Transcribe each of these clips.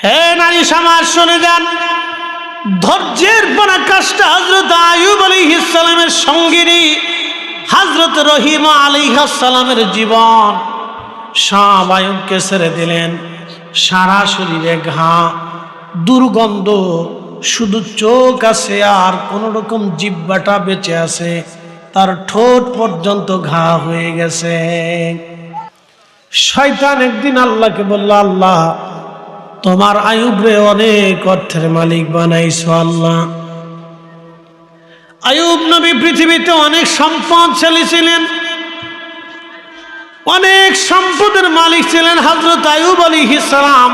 হে নারী সমাজ শুনে যান, ধৈর্যের পরাকাষ্ঠা হযরত আইয়ুব আলাইহিস সালামের সঙ্গিনী হযরত রহিমা আলাইহিস সালামের জীবন সব আইয়ুবকে ছেড়ে দিলেন। সারা শরীরে ঘা, দুর্গন্ধ, শুধু চোখ আছে আর কোন রকম জিহ্বাটা বেঁচে আছে, তার ঠোঁট পর্যন্ত ঘা হয়ে গেছে। শয়তান একদিন আল্লাহকে বলল, আল্লাহ তোমার আইয়ুবরে অনেক অর্থের মালিক বানাইছো আল্লাহ। আইয়ুব নবী পৃথিবীতে অনেক সম্পদশালী ছিলেন, অনেক সম্পদের মালিক ছিলেন। হযরত আইয়ুব আলাইহিস সালাম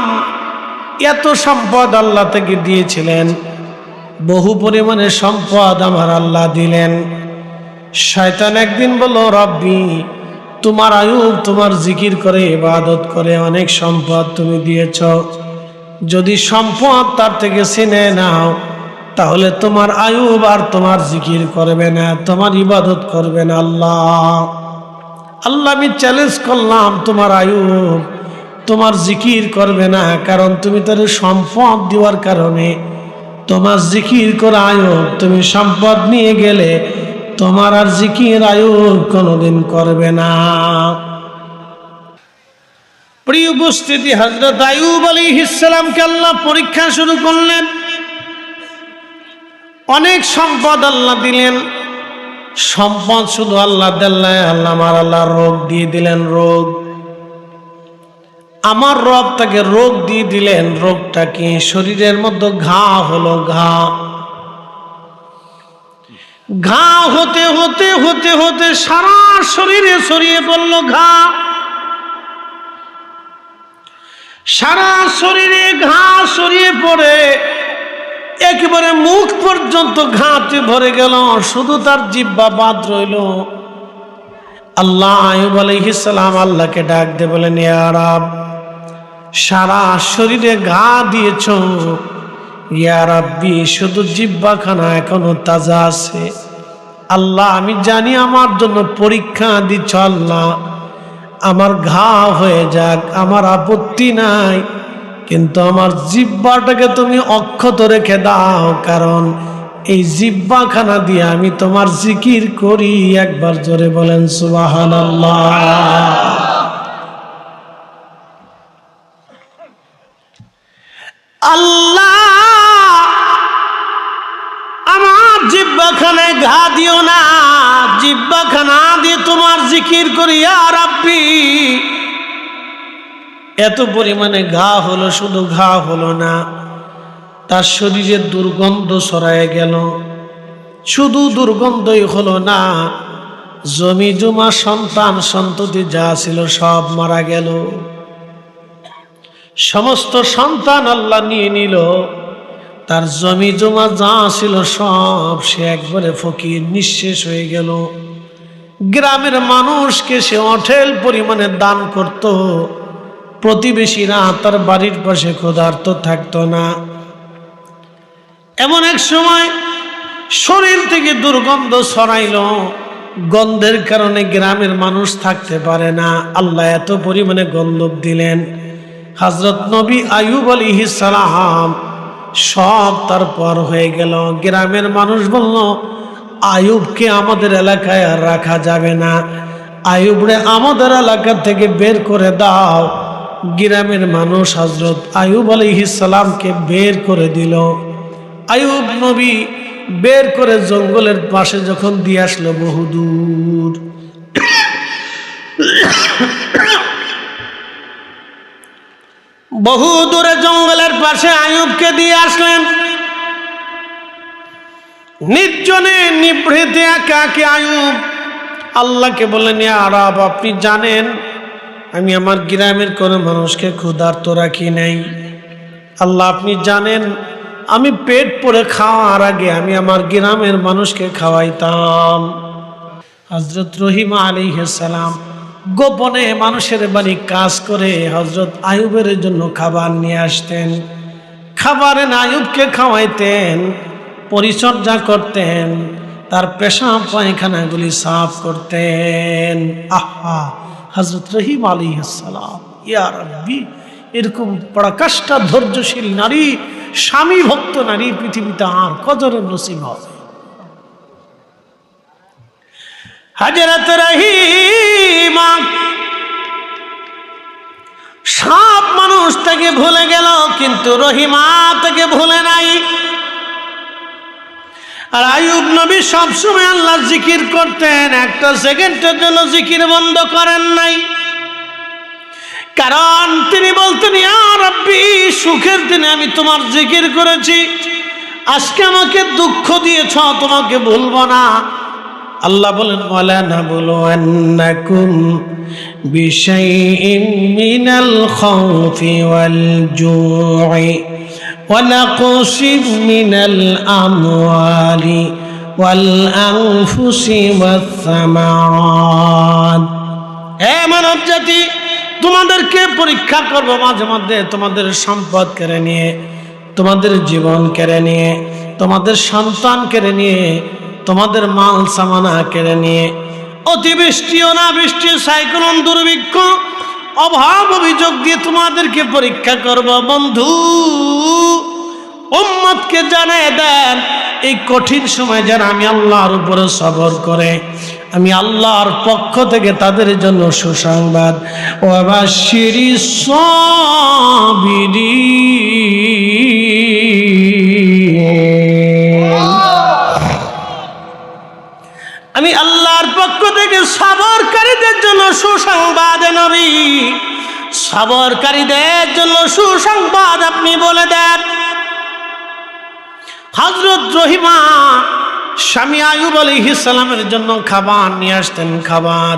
এত সম্পদ আল্লাহ থেকে দিয়েছিলেন, বহু পরিমাণে সম্পদ আমার আল্লাহ দিলেন। শয়তান একদিন বলল, রব্বি তোমার আইয়ুব তোমার জিকির করে ইবাদত করে অনেক সম্পদ তুমি দিয়েছ, যদি সম্পদ তার থেকে ছিনে নাও তাহলে তোমার আইয়ুব আর তোমার জিকির করবে না, তোমার ইবাদত করবে না। আল্লাহ আমি চ্যালেঞ্জ করলাম, তোমার আইয়ুব তোমার জিকির করবে না, কারণ তুমি তার সম্পদ দেওয়ার কারণে তোমার জিকির করা আইয়ুব তুমি সম্পদ নিয়ে গেলে তোমার আর জিকির আইয়ুব কোনোদিন করবে না। প্রিয় উপস্থিতি, হযরত আইয়ুব আলাইহিস সালামকে আল্লাহ পরীক্ষা শুরু করলেন। অনেক সম্পদ আল্লাহ দিলেন, সম্পদ শুধু আল্লাহ দিলেন, আল্লাহ রোগ দিয়ে দিলেন। রোগ আমার রব তাকে রোগ দিয়ে দিলেন। রোগটা কি? শরীরের মধ্যে ঘা হলো। ঘা হতে হতে হতে হতে সারা শরীরে ছড়িয়ে পড়ল ঘা। সারা শরীরে ঘা ছড়িয়ে পড়ে একেবারে মুখ পর্যন্ত ঘাতে ভরে গেল, শুধু তার জিহ্বা বাদ রইল। আল্লাহ আইয়ুব আলাইহিস সালাম আল্লাহকে ডাক দিয়ে বলেন, ইয়া রব, সারা শরীরে ঘা দিয়েছ, ইয়া রাব্বি শুধু জিহ্বাখানা এখনো তাজা আছে। আল্লাহ আমি জানি আমার জন্য পরীক্ষা দিচ্ছ, আল্লাহ আমার ঘা হয়ে যাক, আমার আপত্তি নাই, কিন্তু আমার জিহ্বাটাকে তুমি অক্ষত রেখে দাও, কারণ এই জিহ্বাখানা দিয়ে আমি তোমার জিকির করি। একবার জোরে বলেন সুবহানাল্লাহ। আল্লাহ আমার জিহ্বাখানায় ঘা দিও না, জিহ্বাখানা দিয়ে তোমার জিকির করি ইয়া রাব্বি। এত পরিমাণে ঘা হলো, শুধু ঘা হলো না, তার শরীরে দুর্গন্ধ ছড়ায় গেল। শুধু দুর্গন্ধই হলো না, জমি জমা সন্তান সন্ততি যা ছিল সব মারা গেল। সমস্ত সন্তান আল্লাহ নিয়ে নিল, তার জমি জমা যা ছিল সব সে একবারে ফকির, নিঃশেষ হয়ে গেল। গ্রামের মানুষকে সে অঢেল পরিমাণে দান করত, প্রতিবেশীরা তার বাড়ির পাশে ক্ষুধার্ত থাকতো না। এমন এক সময় শরীর থেকে দুর্গন্ধ ছড়াইল, গন্ধের কারণে গ্রামের মানুষ থাকতে পারে না। আল্লাহ এত পরিমাণে গন্ধব দিলেন, হযরত নবী আইয়ুব আলাইহিস সালাম সব তারপর হয়ে গেল। গ্রামের মানুষ বলল, আইয়ুবকে আমাদের এলাকায় আর রাখা যাবে না, আইয়ুবরে আমাদের এলাকা থেকে বের করে দাও। গ্রামের মানুষ হযরত আইয়ুব আলাইহিস সালামকে বের করে দিল। আইয়ুব নবী বের করে জঙ্গলের পাশে যখন দিয়ে আসলো, বহুদূর বহু দূরে জঙ্গলের পাশে আইয়ুবকে দিয়ে আসলেন। নির্জনে নিভৃতে একাকী আইয়ুব আল্লাহকে বললেন, ইয়া রব, আপনি জানেন আমি আমার গ্রামের কোনো মানুষকে ক্ষুধার্ত রাখি নাই। আল্লাহ আপনি জানেন আমি পেট পরে খাওয়ার আগে আমি আমার গ্রামের মানুষকে খাওয়াইতাম। হযরত রহিমা আলাইহিস সালাম গোপনে মানুষের বাড়ি কাজ করে হযরত আইয়ুবের জন্য খাবার নিয়ে আসতেন। খাবারে আইয়ুবকে খাওয়াইতেন, পরিচর্যা করতেন, তার পেশাব পায়খানাগুলি সাফ করতেন। আহা, হযরত রহিম আলাইহিস সালাম, ইয়া রাব্বি এরকম পরাকাষ্ঠা ধৈর্যশীল নারী, স্বামী ভক্ত নারী পৃথিবীতে আর কজনের নসিব হবে? হযরত রহিমা সব মানুষ তাকে ভুলে গেল, কিন্তু রহিমা তাকে ভুলে নাই। আর আইয়ুব নবী সবসময় আল্লাহ জিকির করতেন, একটা সেকেন্ডের জন্য জিকির বন্ধ করেন নাই। কারণ তিনি বলতেন, ইয়া রাব্বি, সুখের দিনে আমি তোমার জিকির করেছি, আজকে আমাকে দুঃখ দিয়েছ, তোমাকে ভুলবো না। আল্লাহ বলেন, ওয়ালা নাবলুওয়ান্নাকুম বিশাইইন মিনাল খাউফি ওয়াল জু'i ওয়া নাকসিম মিনাল আমওয়ালি ওয়াল আনফুসি ওয়াস সামারাত। হে মানব জাতি, তোমাদেরকে পরীক্ষা করব মাঝে মধ্যে, তোমাদের সম্পদ কেড়ে নিয়ে, তোমাদের জীবন কেড়ে নিয়ে, তোমাদের সন্তান কেড়ে নিয়ে, তোমাদের মাল সামানা কেড়ে নিয়ে, অতিবৃষ্টি অনাবৃষ্টি সাইক্লোন দুর্ভিক্ষ অভাব অভিযোগ দিয়ে তোমাদেরকে পরীক্ষা করব। বন্ধু, উম্মতকে জানিয়ে দেন, এই কঠিন সময় যেন আমি আল্লাহর উপরে সবর করে, আমি আল্লাহর পক্ষ থেকে তাদের জন্য সুসংবাদ, ওয়াবাশশিরিস সাবিরিন, আমি আল্লাহর পক্ষ থেকে সবরকারীদের জন্য সুসংবাদ। নবী, সবরকারীদের জন্য সুসংবাদ আপনি বলে দেন। হযরত রহিমা স্বামী আইয়ুব আলাইহিস সালামের জন্য খাবার নিয়ে আসতেন। খাবার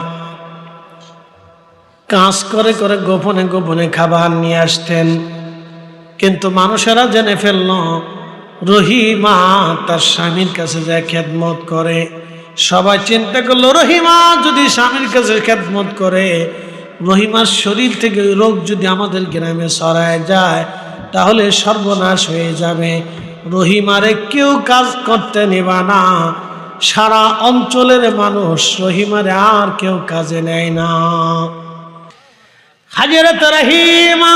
কাজ করে করে গোপনে গোপনে খাবার নিয়ে আসতেন, কিন্তু মানুষেরা জেনে ফেলল রহিমা তার স্বামীর কাছে যায় খেদমত করে। সবাই চিন্তা করলো, রহিমা যদি স্বামীর কাছে খেদমত করে, রহিমার শরীর থেকে রোগ যদি আমাদের গ্রামে ছড়ায় যায়, তাহলে সর্বনাশ হয়ে যাবে। রহিমারে কেউ কাজ করতে নেবা না, সারা অঞ্চলের মানুষ রহিমারে আর কেউ কাজে নেয় না। হযরত রহিমা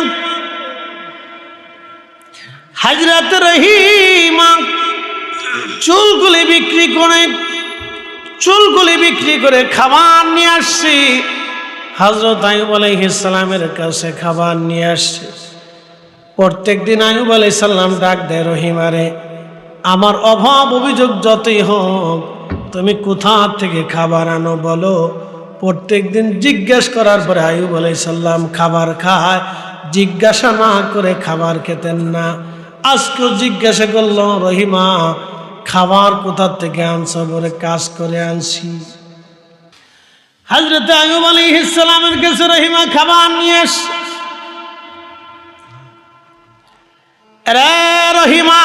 চুলগুলি বিক্রি করে খাবার নিয়ে আসছি। হযরত আইয়ুব আলাইহিস সালামের কাছে খাবার নিয়ে আসছে। প্রত্যেক দিন আইয়ুব আলাইহিস সালাম ডাক দেয় রহিমারে, আমার অভাব অভিযোগ যতই হোক, তুমি কোথা থেকে খাবার আনো বলো। প্রত্যেক দিন জিজ্ঞেস করার পরে আইয়ুব আলাইহিস সালাম খাবার খায়, জিজ্ঞাসা না করে খাবার খেতেন না। আজকেও জিজ্ঞাসা করলো, রহিমা খাবার কোথা থেকে আনছো? বলে কাজ করে আনছি। হযরত আইয়ুব আলাইহিস সালামের কাছে রহিমা খাবার নিয়ে আসে। রে রহিমা,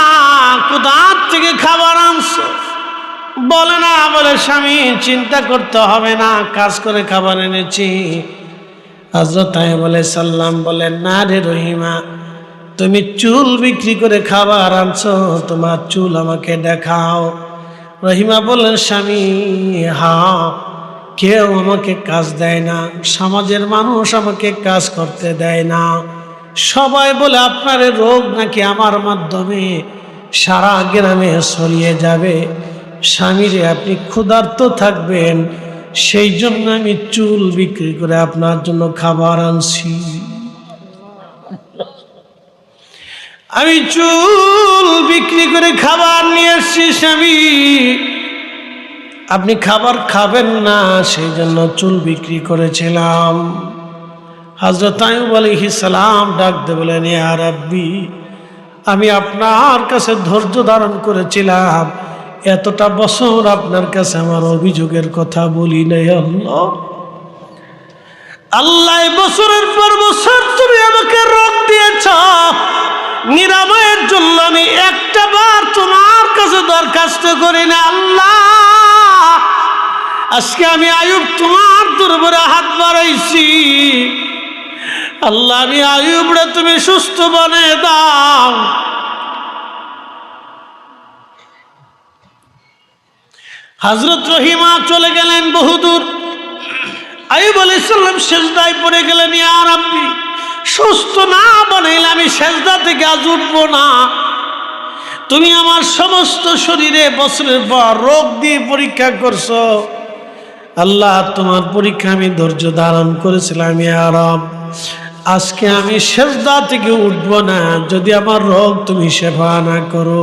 কোথা থেকে খাবার আনছো? বলে না, বলে স্বামী চিন্তা করতে হবে না, কাজ করে খাবার এনেছি। হযরত আইয়ুব আলাইহিস সালাম বলেন, না রে রহিমা, তুমি চুল বিক্রি করে খাবার আনছো, তোমার চুল আমাকে দেখাও। রহিমা বললেন, স্বামী হ্যাঁ, কেউ আমাকে কাজ দেয় না, সমাজের মানুষ আমাকে কাজ করতে দেয় না। সবাই বলে আপনার রোগ নাকি আমার মাধ্যমে সারা গ্রামে ছড়িয়ে যাবে। স্বামীরে, আপনি ক্ষুধার্ত থাকবেন, সেই জন্য আমি চুল বিক্রি করে আপনার জন্য খাবার আনছি। আমি চুল বিক্রি করে খাবার নিয়ে আসছি স্বামী, আপনি খাবার খাবেন না, সেই জন্য চুল বিক্রি করেছিলাম। হযরত আইয়ুব আলাইহিস সালাম ডাক দিয়ে বলেন, ইয়া রাব্বি, আমি আপনার কাছে ধৈর্য ধারণ করেছিলাম, এতটা বছর আপনার কাছে আমার অভিযোগের কথা বলি নাই। আল্লাহ বছরের পর বছর তুমি আমাকে রোগ দিয়েছ, নিরাময়ের জন্য আমি একটা বার তোমার কাছে দরখাস্ত করি না। আল্লাহ, আজকে আমি আইয়ুব তোমার দরবারে হাত বাড়াইছি। আল্লাহ, আমি আইয়ুবরে তুমি সুস্থ বানিয়ে দাও। হযরত রহিমা চলে গেলেন বহুদূর। আইয়ুব আলাইহিস সালাম সিজদায় পড়ে গেলেন, ইয়া রাব্বি, সুস্থ না বানাইলে আমি সেজদা থেকে আজ উঠবো না। তুমি আমার সমস্ত শরীরে বছরের পর রোগ দিয়ে পরীক্ষা করছো আল্লাহ, তোমার পরীক্ষা আমি ধৈর্য ধারণ করেছিলাম। ইয়া রব, আজকে আমি সেজদা থেকে উঠবো না যদি আমার রোগ তুমি শেফা না করো।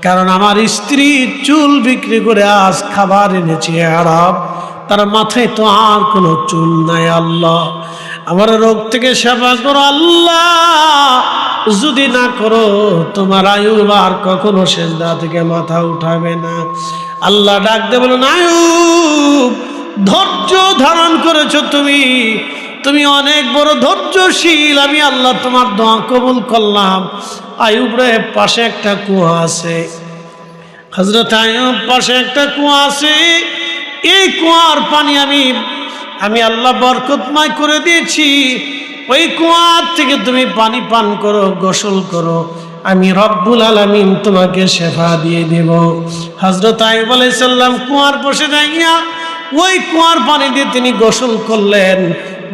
কারণ আমার স্ত্রী চুল বিক্রি করে আজ খাবার এনেছে। ইয়া রব, তার মাথায় তো আর কোনো চুল নাই। আল্লাহ, আমার রোগ থেকে সেবা করো। আল্লাহ, যদি না করো তোমার আয়ুব আর কখনো সেজদা থেকে মাথা উঠাবে না। আল্লাহ ডাক দে বলো, আয়ুব ধৈর্য ধারণ করেছো তুমি, তুমি অনেক বড় ধৈর্যশীল। আমি আল্লাহ তোমার দোয়া কবুল করলাম। আয়ুব রে, পাশে একটা কুয়া আছে। হযরত আয়ুব পাশে একটা কুয়া আছে। এই কুয়ার পানি আমি আল্লাহ বরকতময় করে দিয়েছি। ওই কুয়ার থেকে তুমি পানি পান করো, গোসল করো, আমি রব্বুল আলামিন তোমাকে শেফা দিয়ে দেব। হযরত আয়ুব আলাইহিস সালাম কুয়ার বসে যাইয়া ওই কুয়ার পানি দিয়ে তিনি গোসল করলেন।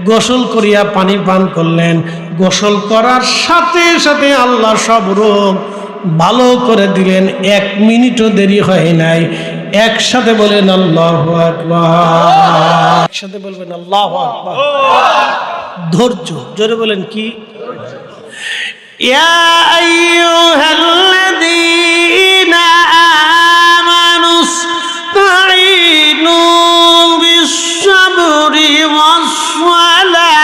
গোসল করিয়া পানি পান করলেন। গোসল করার সাথে সাথে আল্লাহ সব রোগ ভালো করে দিলেন। 1 মিনিটও দেরি হয় নাই। একসাথে বলেন আল্লাহু আকবার। একসাথে বলবেন আল্লাহু আকবার। ধৈর্য, জোরে বলেন কি? ইয়া আইয়ুহাল্লাযীনা আমানুস্তাঈনু বিস-সাবরি ওয়াস-সালাহ।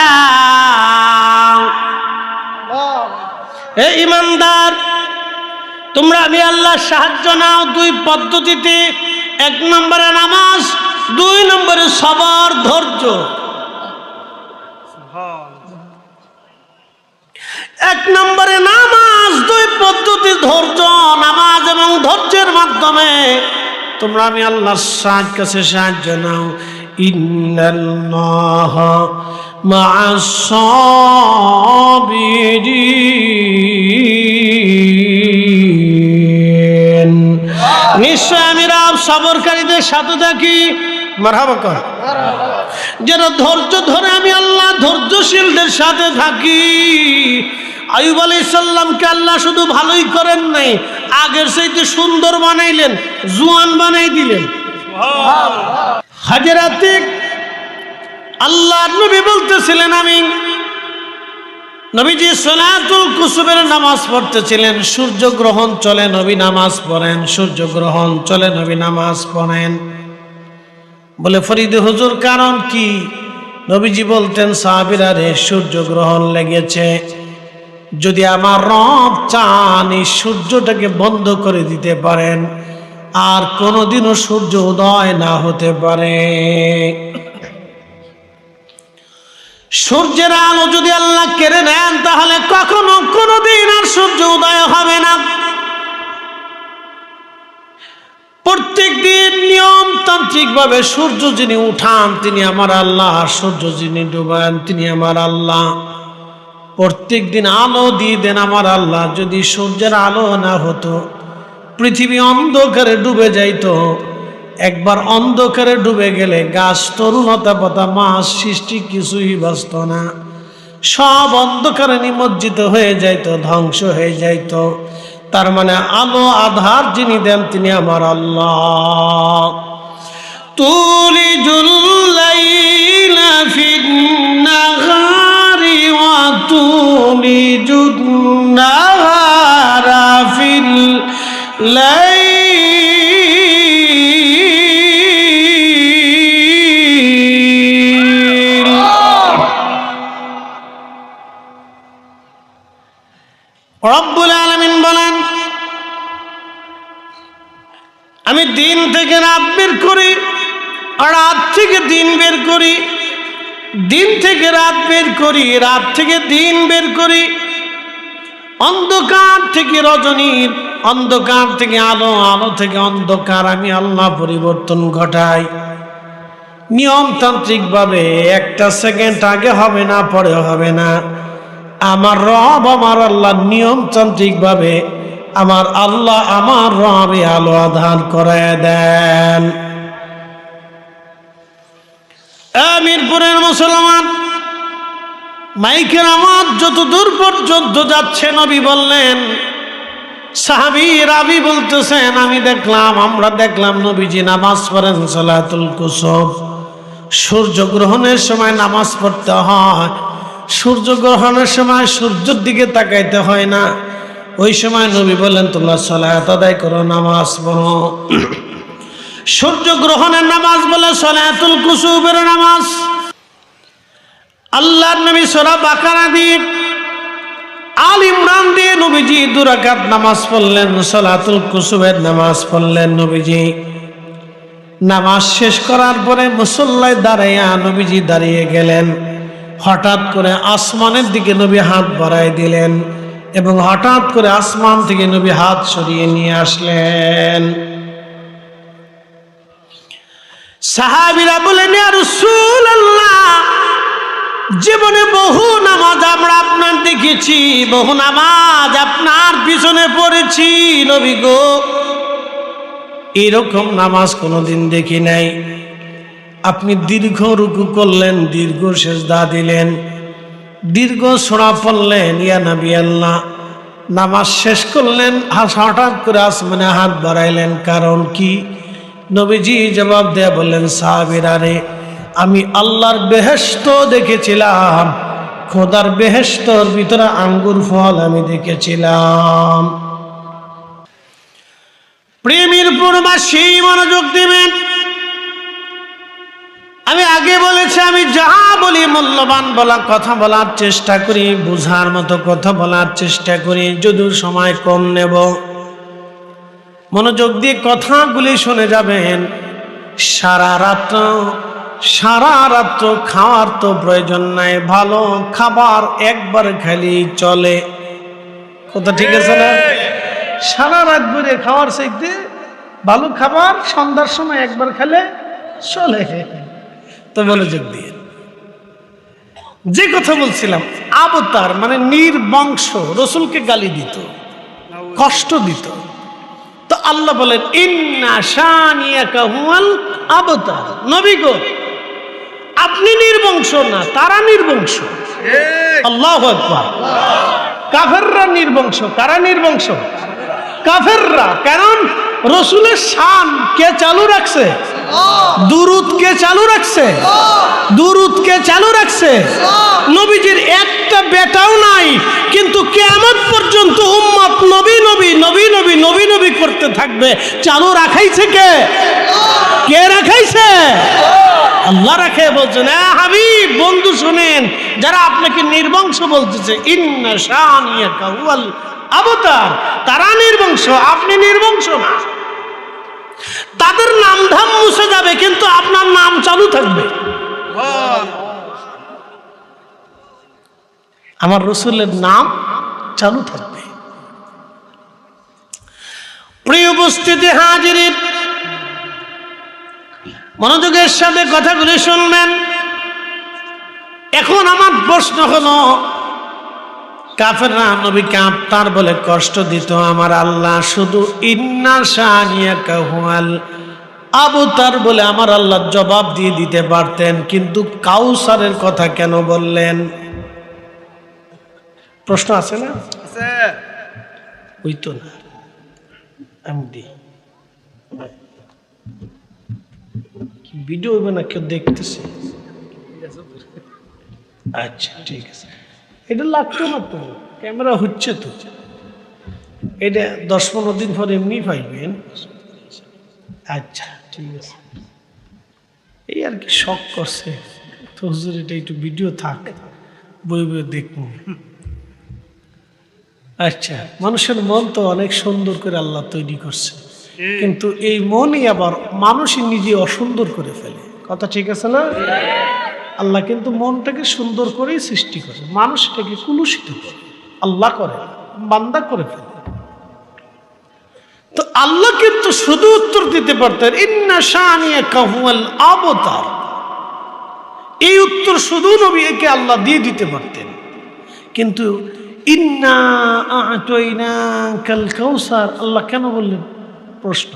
হে ঈমানদার, তোমরা আমি আল্লাহর সাহায্য নাও 2 পদ্ধতিতে। 1 নম্বরে নামাজ, 2 নম্বরে সবর, ধৈর্য। 1 নম্বরে নামাজ, 2 পদ্ধতি, ধৈর্য। নামাজ এবং ধৈর্যের মাধ্যমে তোমরা আমি আল্লাহর কাছে সাহায্য নাও। ইন্নাল্লাহা মা'আস সাবিরিন, নিশ্চয় আমি রব সবরকারীদের সাথে থাকি। মারহাবা কর। যারা ধৈর্য ধরে আমি আল্লাহ ধৈর্যশীলদের সাথে থাকি। আইয়ুব আলাইহিস সালামকে আল্লাহ শুধু ভালোই করেন নাই, আগের চাইতে সুন্দর বানাইলেন, জোয়ান বানাই দিলেন। হাজরাতে আল্লাহর নবী বলতেছিলেন, আমি নবীজি সালাতুল কুসুফের নামাজ পড়তেছিলেন। সূর্যগ্রহণ চলে, নবী নামাজ পড়েন। সূর্যগ্রহণ চলে, নবী নামাজ পড়েন। বলে, ফরিদে হুজুর কারণ কি? নবীজি বলতেন, সাহাবীরা রে, সূর্যগ্রহণ লেগেছে, যদি আমার রব চান এই সূর্যটাকে বন্ধ করে দিতে পারেন, আর কোনোদিনও সূর্য উদয় না হতে পারে। সূর্যের আলো যদি আল্লাহ কেড়ে নেন, তাহলে কখনো কোনোদিন আর সূর্য উদয় হবে না। প্রত্যেক দিন নিয়মতান্ত্রিক ভাবে সূর্য যিনি উঠান তিনি আমার আল্লাহ, আর সূর্য যিনি ডুবান তিনি আমার আল্লাহ। প্রত্যেক দিন আলো দিয়ে দেন আমার আল্লাহ। যদি সূর্যের আলো না হতো, পৃথিবী অন্ধকারে ডুবে যাইত। একবার অন্ধকারে ডুবে গেলে গাছ, তরুণতা পাতা, মাছ, সৃষ্টি কিছুই বাঁচত না। সব অন্ধকারে নিমজ্জিত হয়ে যাইত, ধ্বংস হয়ে যাইত। তার মানে আলো আধার যিনি দেন তিনি আমার আল্লাহ। তুলিজুল লাইলা ফিন-নাহারি ওয়া তুলিজুন নাহারা ফিল-লাইল। রব্বুল আলামিন বলেন, আমি দিন থেকে রাত বের করি, আর রাত থেকে দিন বের করি, দিন থেকে রাত বের করি, রাত থেকে দিন বের করি, অন্ধকার থেকে রজনীর, অন্ধকার থেকে আলো, আলো থেকে অন্ধকার। আমি আল্লাহ পরিবর্তন ঘটাই নিয়মতান্ত্রিক ভাবে। 1টা সেকেন্ড আগে হবে না, পরে হবে না। আমার রব আমার আল্লাহ নিয়মতান্ত্রিক ভাবে আমার আল্লাহ আমার রবে আলো আধার করে দেন। মিরপুরের মুসলমান, মাইকের আওয়াজ যত দূর পর্যন্ত যাচ্ছে নবী বললেন, সাহাবী রাবি বলতেছেন আমরা দেখলাম নবীজি নামাজ পড়েন সালাতুল কুসুফ। সূর্যগ্রহণের সময় নামাজ পড়তে হয়, সূর্যগ্রহণের সময় সূর্যের দিকে তাকাইতে হয় না। ওই সময় নবী বললেন তোমরা সালাত আদায় করো, নামাজ পড়ো। সূর্যগ্রহণের নামাজ বলে সালাতুল কুসুফের নামাজ। আল্লাহর নবী সূরা বাকারা দিয়ে আল ইমরান দিয়ে নবীজি 2 রাকাত নামাজ পড়লেন, সালাতুল কুসুফের নামাজ পড়লেন। নবীজি নামাজ শেষ করার পরে মুসল্লায় দাঁড়াইয়া নবীজি দাঁড়িয়ে গেলেন। হঠাৎ করে আসমানের দিকে নবী হাত বাড়ায় দিলেন এবং হঠাৎ করে আসমান থেকে নবী হাত সরিয়ে নিয়ে আসলেন। সাহাবীরা বলেন, ইয়া রাসূলুল্লাহ, জীবনে বহু নামাজ আমরা আপনার দেখেছি, বহু নামাজ আপনার পিছনে পড়েছি নবী গো, এরকম নামাজ কোনোদিন দেখি নাই। আপনি দীর্ঘ রুকু করলেন, দীর্ঘ সেজদা দিলেন, দীর্ঘ সূরা পড়লেন, ইয়া নবী আল্লাহ। নামাজ শেষ করলেন, হঠাৎ করে আসমানে হাত বাড়াইলেন, কারণ কি? নবীজি জবাব দেয়া বললেন, সাহাবীরা রে, আমি আল্লাহর বেহেশত দেখেছিলাম, খোদার বেহেশতর ভিতরে আঙ্গুর ফল আমি দেখেছিলাম। প্রেমের পূর্বাসী মনোযোগ দিবেন। আমি আগে বলেছি, আমি যাহা বলি মূল্যবান কথা বলার চেষ্টা করি, বুঝার মতো কথা বলার চেষ্টা করি, যদিও সময় কম নেব। মনোযোগ দিয়ে কথাগুলি শুনে যাবেন। সারা রাত্র খাওয়ার তো প্রয়োজন নাই, ভালো খাবার একবার খালি চলে। কথা ঠিক আছে না? সারা রাত ধরে খাওয়ার চাইতে ভালো খাবার সন্ধ্যার সময় একবার খেলে চলে। তো মনোযোগ দিয়ে যে কথা বলছিলাম, আবতার মানে নির্বংশ, রসুলকে গালি দিত, কষ্ট দিত। তো আল্লাহ বলেন, ইন্না শানিয়াকা হুয়াল আবতার। নবী গো, আপনি নির্বংশ না, তারা নির্বংশ। আল্লাহু আকবার। কাফেররা নির্বংশ। কারা নির্বংশ? কাফেররা। কারণ রসুলের শান কে চালু রাখছে? দুরূদ কে চালু রাখছে? দুরূদ কে চালু রাখছে? নবীজির একটা বেটাও নাই, কিন্তু কিয়ামত পর্যন্ত উম্মত নবী নবী নবী নবী নবী নবী করতে থাকবে। চালু রাখাইছে কে? কে রাখাইছে? আল্লাহ রাখে। বলছেন, হাবিব বন্ধু শুনেন, যারা আপনাকে নির্বংশ বলতেছে, ইন্না শানিয়াকা হুয়াল আবতার, তারা নির্বংশ, আপনি নির্বংশ না। তাদের নাম ধাম মুছে যাবে, কিন্তু আপনার নাম চালু থাকবে। আমার রসুলের নাম চালু থাকবে। প্রিয় উপস্থিতি হাজিরিন, মনোযোগের সাথে কথাগুলি শুনবেন। এখন আমার প্রশ্ন হলো, কাফেররা নবীকে আবতার বলে কষ্ট দিত, আমার আল্লাহ শুধু ইন্না শানিয়াকা হুয়াল আবতার বলে আমার আল্লাহ জবাব দিয়ে দিতে পারতেন, কিন্তু কাউসারের কথা কেন বললেন? প্রশ্ন আছে না? ওই তো না, আমি দিই ভিডিও হবে না, কেউ দেখতেছে? আচ্ছা ঠিক আছে, এটা লাগতো না তো, ক্যামেরা হচ্ছে তো, এটা 10-15 দিন পর এমনি পাইবেন। আচ্ছা ঠিক আছে, এই আর কি শখ করছে তো হুজুর, এটা একটু ভিডিও থাক, বই বই দেখুন। আচ্ছা, মানুষের মন তো অনেক সুন্দর করে আল্লাহ তৈরি করছে, কিন্তু এই মনই আবার মানুষই নিজে অসুন্দর করে ফেলে। কথা ঠিক আছে না? আল্লাহ কিন্তু মনটাকে সুন্দর করেই সৃষ্টি করে, মানুষটাকে কুলুষিত করে আল্লাহ করে, বান্দা করে ফেলে। তো আল্লাহ কিন্তু শুধু উত্তর দিতে পারতেন, ইন্না শানিয়াকা হুয়াল আবতার। এই উত্তর শুধু নবীকে আল্লাহ দিয়ে দিতে পারতেন, কিন্তু ইন্না আ'তাইনাকাল কাউসার আল্লাহ কেন বললেন? প্রশ্ন।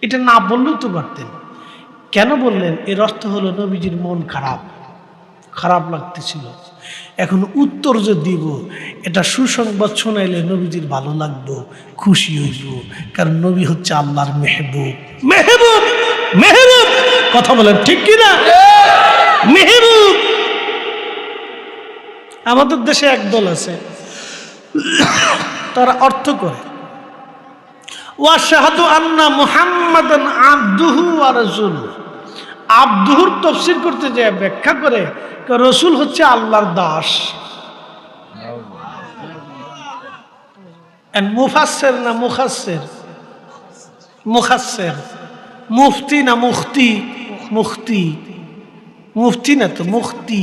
এটা না বললেও তো পারতেন, কেন বললেন? এর অর্থ হলো নবীজির মন খারাপ লাগতেছিল। এখন উত্তর যে দিব এটা সুসংবাদ শোনাইলে নবীজির ভালো লাগবো, খুশি হইব, কারণ নবী হচ্ছে আল্লাহর মেহবুব। মেহবুব মেহবুব কথা বলেন ঠিক কিনা? মেহবুব। আমাদের দেশে একদল আছে, তারা অর্থ করে ওয়াশহাদু আন্না মুহাম্মাদান আবদুহু ওয়া রাসূলুহু। আবদুহুর তাফসীর করতে যায় ব্যাখ্যা করে রাসূল হচ্ছে আল্লাহর দাস। মুফাসসির না মুখাসসির? মুখাসসির। মুফতি না মুখতি? মুখতি। মুফতি না তো মুখতি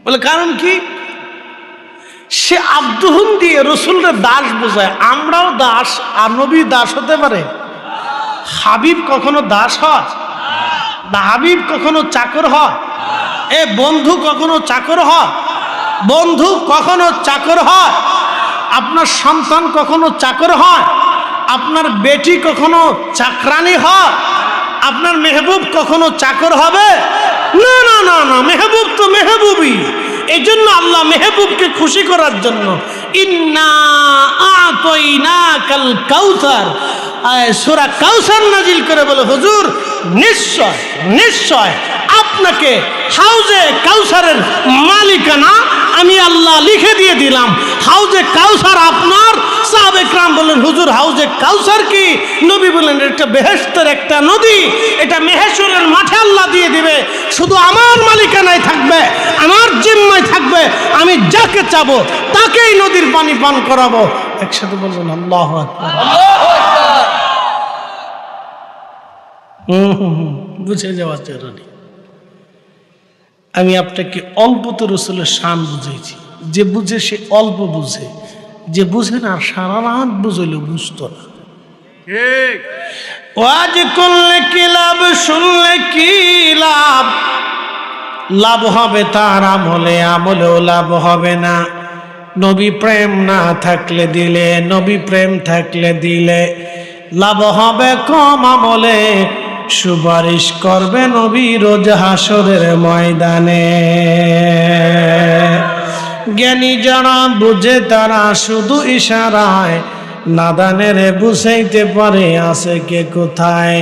বলে। কারণ কি? সে আব্দুহুম দিয়ে রসুলরা দাস বোঝায়। আমরাও দাস, আর নবী দাস হতে পারে? হাবিব কখনো দাস হয় না? হাবিব কখনো চাকর হয়? এ বন্ধু কখনো চাকর হয়? বন্ধু কখনো চাকর হয়? আপনার সন্তান কখনো চাকর হয়? আপনার বেটি কখনো চাকরানি হয়? আপনার মেহবুব কখনো চাকর হবে? না না না না, মেহবুব তো মেহবুবই। এই জন্য আল্লাহ মেহবুবকে খুশি করার জন্য ইন্না আতাইনাকাল কাউসার সূরা কাউসার নাজিল করে বলে, হুজুর নিশ্চয় নিশ্চয় আপনাকে হাউজে কাউসারের মালিকানা আমি আল্লাহ লিখে দিয়ে দিলাম। হাউজে কাউসার আপনার। সাহাবে کرام বলেন, হুজুর হাউজে কাউসার কি? নবী বলেন, এটা বেহেশতের একটা নদী, এটা মেহেশ্বরের মাঠে আল্লাহ দিয়ে দিবে, শুধু আমার মালিকানায় থাকবে, আমার জিম্মায় থাকবে, আমি যাকে চাবো তাকেই নদীর পানি পান করাবো। একসাথে বলবেন আল্লাহু আকবার। বুঝে যাওয়া জরুরি। আমি আপনাকে অল্পতে রসুলের শান বুঝেছি। যে বুঝে সে অল্প বুঝে, যে বুঝে না সারা রাত বুঝলে বুঝতো না। ওয়াজ করলে কি লাভ, শুনলে কি লাভ? লাভ হবে তার আমলে, আমলেও লাভ হবে না। নবী প্রেম না থাকলে দিলে, নবী প্রেম থাকলে দিলে লাভ হবে কম, আমলে সুপারিশ করবে নবী রোজ হাসরের ময়দানে। জ্ঞানী যারা বুঝে তারা শুধু ইশারায়, নাদানের বুঝাইতে পারে আছে কে কোথায়।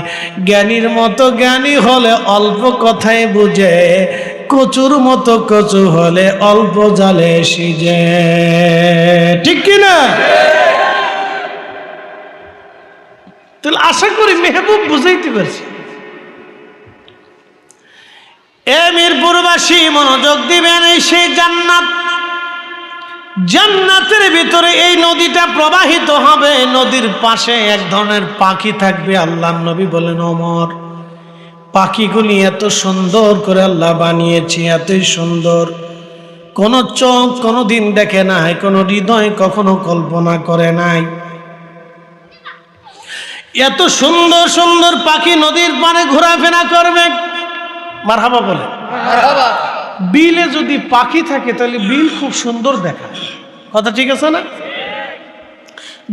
জ্ঞানীর মতো জ্ঞানী হলে অল্প কথাই বুঝে, কচুর মতো কচু হলে অল্প জালে সিজে। ঠিক কিনা? তাহলে আশা করি মেহবুব বুঝাইতে পারছি। এ মিরপুরবাসী মনোযোগ দিবেন, এই সেই জান্নাত, জান্নাতের ভিতরে এই নদীটা প্রবাহিত হবে। নদীর পাশে এক ধরনের পাখি থাকবে। আল্লাহর নবী বলেন, ওমর পাখিগুলি এত সুন্দর করে আল্লাহ বানিয়েছে, এতই সুন্দর, কোন চোখ কোনোদিন দেখে নাই, কোন হৃদয় কখনো কল্পনা করে নাই। এত সুন্দর সুন্দর পাখি নদীর পাড়ে ঘোরাফেরা করবে। মারহাবা বলে। বিলে যদি পাখি থাকে তাহলে বিল খুব সুন্দর দেখায়, কথা ঠিক আছে না?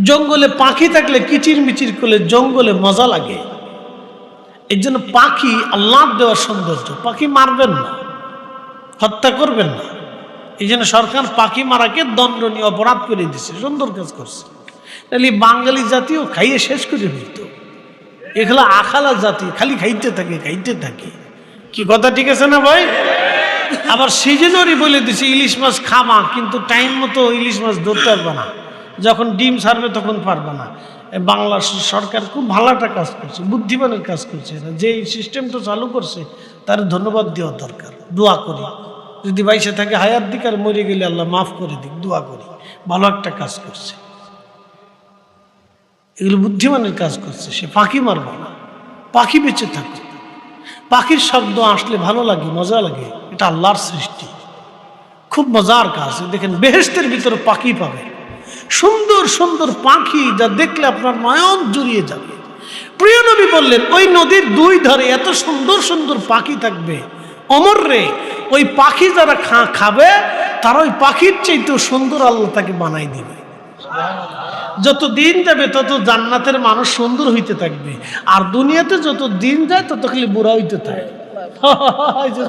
জঙ্গলে পাখি থাকলে কিচির মিচির করলে জঙ্গলে মজা লাগে। এই জন্য পাখি আল্লাহর দেওয়া সৌন্দর্য। পাখি মারবেন না, হত্যা করবেন না। এই জন্য সরকার পাখি মারাকে দণ্ডনীয় অপরাধ করে দিচ্ছে। সুন্দর কাজ করছে। তাহলে বাঙালি জাতিও খাইয়ে শেষ করে দিত। এগুলো আখালা জাতি, খালি খাইতে থাকে খাইতে থাকে। কি কথা ঠিক আছে না ভাই? আবার সিজনেরই বলে দিছে ইলিশ মাছ খামা, কিন্তু টাইম মতো ইলিশ মাছ ধরতে পারবে না। যখন ডিম ছাড়বে তখন পারবে না। বাংলা সরকার খুব ভালো একটা কাজ করছে, বুদ্ধিমানের কাজ করছে। যে এই সিস্টেমটা চালু করছে তার ধন্যবাদ দেওয়া দরকার। দোয়া করি, যদি বাইসে থাকে হায়াত দিক, আর মরে গেলে আল্লাহ মাফ করে দিক, দোয়া করি। ভালো একটা কাজ করছে, এগুলো বুদ্ধিমানের কাজ করছে। সে পাখি মারবে না, পাখি বেঁচে থাকবে। পাখির শব্দ আসলে ভালো লাগে, মজা লাগে। এটা আল্লাহর সৃষ্টি, খুব মজার কাজ। দেখেন বেহেশতের ভিতরে পাখি পাবে, সুন্দর সুন্দর পাখি, যা দেখলে আপনার নয়ন জুড়িয়ে যাবে। প্রিয় নবী বললেন, ওই নদীর দুই ধারে এত সুন্দর সুন্দর পাখি থাকবে। অমর রে, ওই পাখি যারা খাবে তারা ওই পাখির চাইতেও সুন্দর আল্লাহ তাকে বানাই দিবে। যত দিন যাবে তত জান্নাতের মানুষ সুন্দর হইতে থাকবে, আর দুনিয়াতে যত দিন যায় তত খালি বুড়া হইতে থাকে।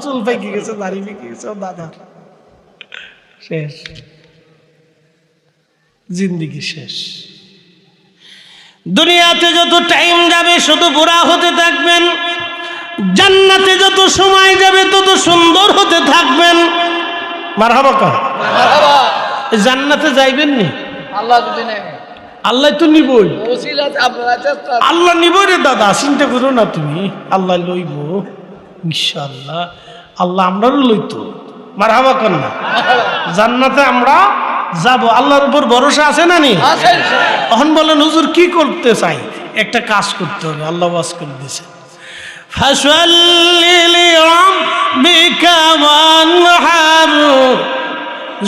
চুল পাইকে গেছে, দাড়ি পেকে গেছে দাদা। শেষ, জিন্দেগি শেষ। দুনিয়াতে যত টাইম যাবে শুধু বুড়া হতে থাকবেন, জান্নাতে যত সময় যাবে তত সুন্দর হতে থাকবেন। মারহাবা কর, জান্নাতে যাইবেন নি? আল্লাহ তো নিবই, আল্লাহ নিব রে দাদা, চিন্তা করো না তুমি, আল্লাহ লইব ইনশাআল্লাহ। আল্লাহ আমরাও লইতো। মারহাবা কর না, জান্নাতে আমরা যাব। আল্লাহর উপর ভরসা আছে না নি? এখন বলেন হুজুর কি করতে চাই? একটা কাজ করতে হবে, আল্লাহ ওয়াজ করে দিয়েছে, ফাসাল্লি লিরাব্বিকা ওয়ানহার।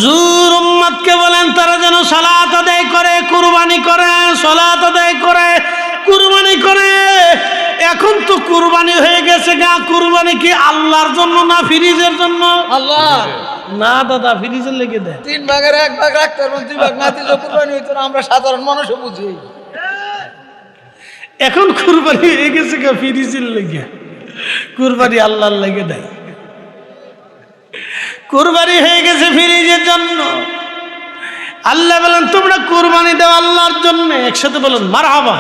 জুর উম্মতকে বলেন তারা যেন সালাত আদায় করে, কুরবানি করে, সালাত আদায় করে, কুরবানি করে। এখন তো কুরবানি হয়ে গেছে গা, কুরবানি কি আল্লাহর জন্য না ফ্রিজের জন্য? আল্লাহ না দাদা, ফ্রিজের লেগে দেয়। 3 ভাগের 1 ভাগ রাখতে পারবেন, 2 ভাগ না দিলে কুরবানি হইতো না। আমরা সাধারণ মানুষও বুঝি। এখন কুরবানি হয়ে গেছে গা ফ্রিজের লেগে, কুরবানি আল্লাহর লেগে দেয়। কুরবানি হয়ে গেছে ফ্রিজের জন্য। আল্লাহ বলেন তোমরা কুরবানি দাও আল্লাহর জন্য। একসাথে বলুন মারহাবা।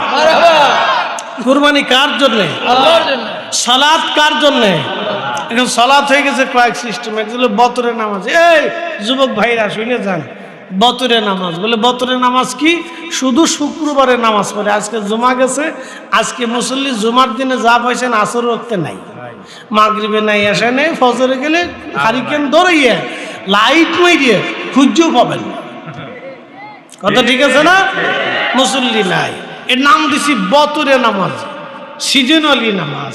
কুরবানি কার জন্য? আল্লাহর জন্য। সালাত কার জন্য? এখন সালাত হয়ে গেছে কয়েক সিস্টেম। একগুলো বতরের নামাজ। এই যুবক ভাইরা শুনে যান, বতরের নামাজ বলে, বতরের নামাজ কি? শুধু শুক্রবারে নামাজ পড়ে। আজকে জুমা গেছে, আজকে মুসল্লি জুমার দিনে যা পাইছেন আসর রক্তে নাই, মাগরিবে নাই, এসে নেই, ফজরে গেলে হারিকেন ধরিয়ে লাইট মাইরিয়ে খুঁজেও পাবেন। কথা ঠিক আছে না? মুসল্লি নাই, এর নাম দিছি বতরে নামাজ, সিজনালি নামাজ।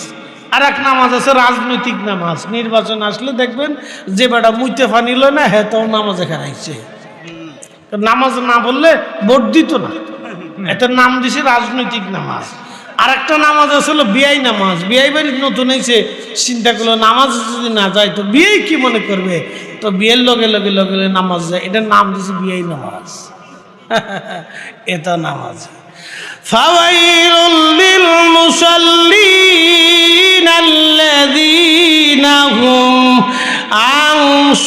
আর এক নামাজ আছে রাজনৈতিক নামাজ। নির্বাচন আসলে দেখবেন যে বেটা মুইতে ফানিল না, হ্যাঁ তো নামাজে খারাইছে। নামাজ না বললে ভোট দিত না, এটার নাম দিছি রাজনৈতিক নামাজ। আর একটা নামাজ আসলে বিয়াই নামাজ। বিয়াই বাড়ি নতুন এসে চিন্তা করলো নামাজ যদি না যায় তো বিয়াই কি মনে করবে, তো বিয়ের লগে লগে লগে নামাজ যায়, এটার নাম দিছি বিয়াই নামাজ। এটা নামাজ। ফাওয়াইলুল লিল মুসাল্লিন আল্লাযীনা হুম আন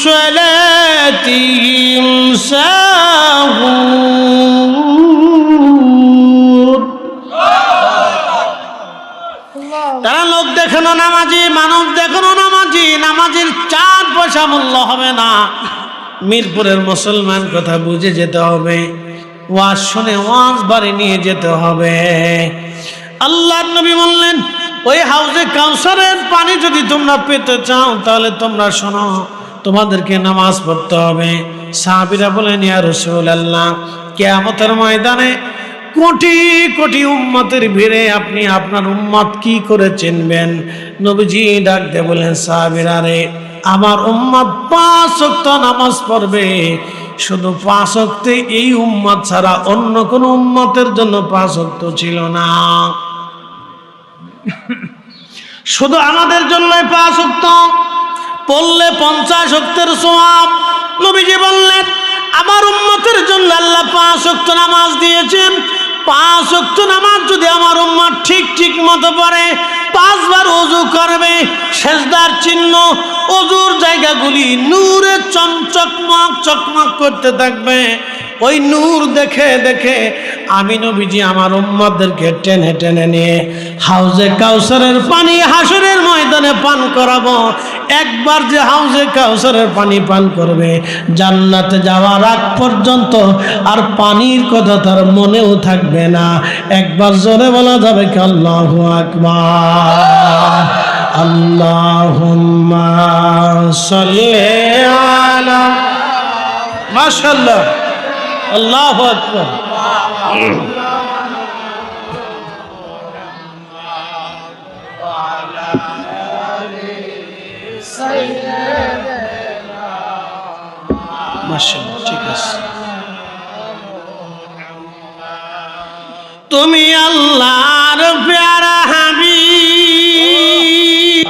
সালাতিহিম সাহুন। তারা লোক দেখানো নামাজি, মানব দেখানো নামাজি। নামাজের 4 পয়সা মূল্য হবে না। মিরপুরের মুসলমান কথা বুঝে যেতে হবে, ওয়াজ শুনে ওয়াজ বাড়ি নিয়ে যেতে হবে। আল্লাহর নবী বললেন ওই হাউজে কাউসারের পানি যদি তোমরা পেতে চাও তাহলে তোমরা শোনো, তোমাদেরকে নামাজ পড়তে হবে। সাহাবীরা বলেন ইয়া রাসূলুল্লাহ, কিয়ামতের ময়দানে কোটি কোটি উম্মতের ভিড়ে আপনি আপনার উম্মত কি করে চিনবেন? নবীজি ডাক দিয়ে বলেন, সাহাবীরা রে, আমার উম্মত 5 ওয়াক্ত নামাজ পড়বে। শুধু 5 ওয়াক্তে এই উম্মত ছাড়া অন্য কোন উম্মতের জন্য 5 ওয়াক্ত ছিল না, শুধু আমাদের জন্যই 5 ওয়াক্ত পড়লে 50 ওয়াক্তের সওয়াব। নবীজি বললেন আমার উম্মতের জন্য আল্লাহ 5 ওয়াক্ত নামাজ দিয়েছেন। 5 ওয়াক্ত নামাজ যদি আমার উম্মত ঠিক মতো পড়ে, 5 বার ওযু করবে, সেজদার চিহ্ন ওযুর জায়গাগুলি নূরে চকমক করতে থাকবে। ওই নূর দেখে দেখে আমি নবীজি আমার উম্মতদেরকে টেনে টেনে নিয়ে হাউজে কাউসারের পানি হাসরের ময়দানে পান করাবো। একবার যে হাউজে কাউসারের পানি পান করবে, জান্নাতে যাওয়ার আগ পর্যন্ত আর পানির কথা তার মনেও থাকবে না। একবার জোরে বলা যাবে কি আল্লাহু আকবার। আল্লাহুম্মা সাল্লি আলা, মাশাআল্লাহ, আল্লাহু আকবার। মাশাআল্লাহ, ঠিক আছে। তুমি আল্লাহর প্যারা হাবিব।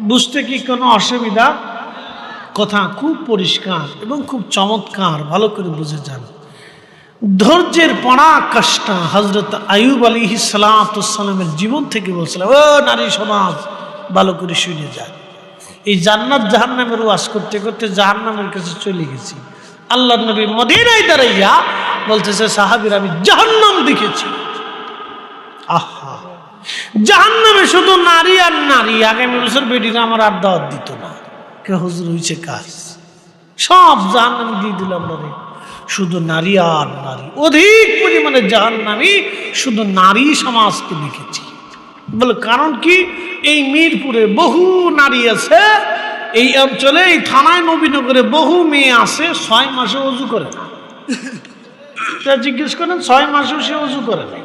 বুঝতে কি কোনো অসুবিধা? কথা খুব পরিষ্কার এবং খুব চমৎকার, ভালো করে বুঝে যান। ধৈর্যের পরাকাষ্ঠা হযরত আইয়ুব আলাইহিস সালামের জীবন থেকে বলছিলাম। ও নারী সমাজ, ভালো করে শুনে যান। এই জান্নাত জাহান্নামের ওয়াজ করতে করতে জাহান্নামের কাছে চলে গেছি। আল্লাহ নবী মদিনায় দাঁড়াইয়া বলতেছে, সাহাবীরা আমি জাহান্নাম দেখেছি। আহা, জাহান্নামে শুধু নারী আর নারী। আগামী বছর বেটিরা আমার আর দাওয়াত দিত না, কে হুজুর হয়েছে কাজ, সব জাহান্নামে দিয়ে দিলাম না রে, শুধু নারী আর নারী। অধিক পরিমাণে জাহান্নামী শুধু নারী সমাজকে দেখেছি। বলে কারণ কি? এই মিরপুরে বহু নারী আছে, এই অঞ্চলে এই থানায় নবীনগরে বহু মেয়ে আছে 6 মাসে ওযু করে না। তা জিজ্ঞেস করেন 6 মাসেও সে ওযু করে না,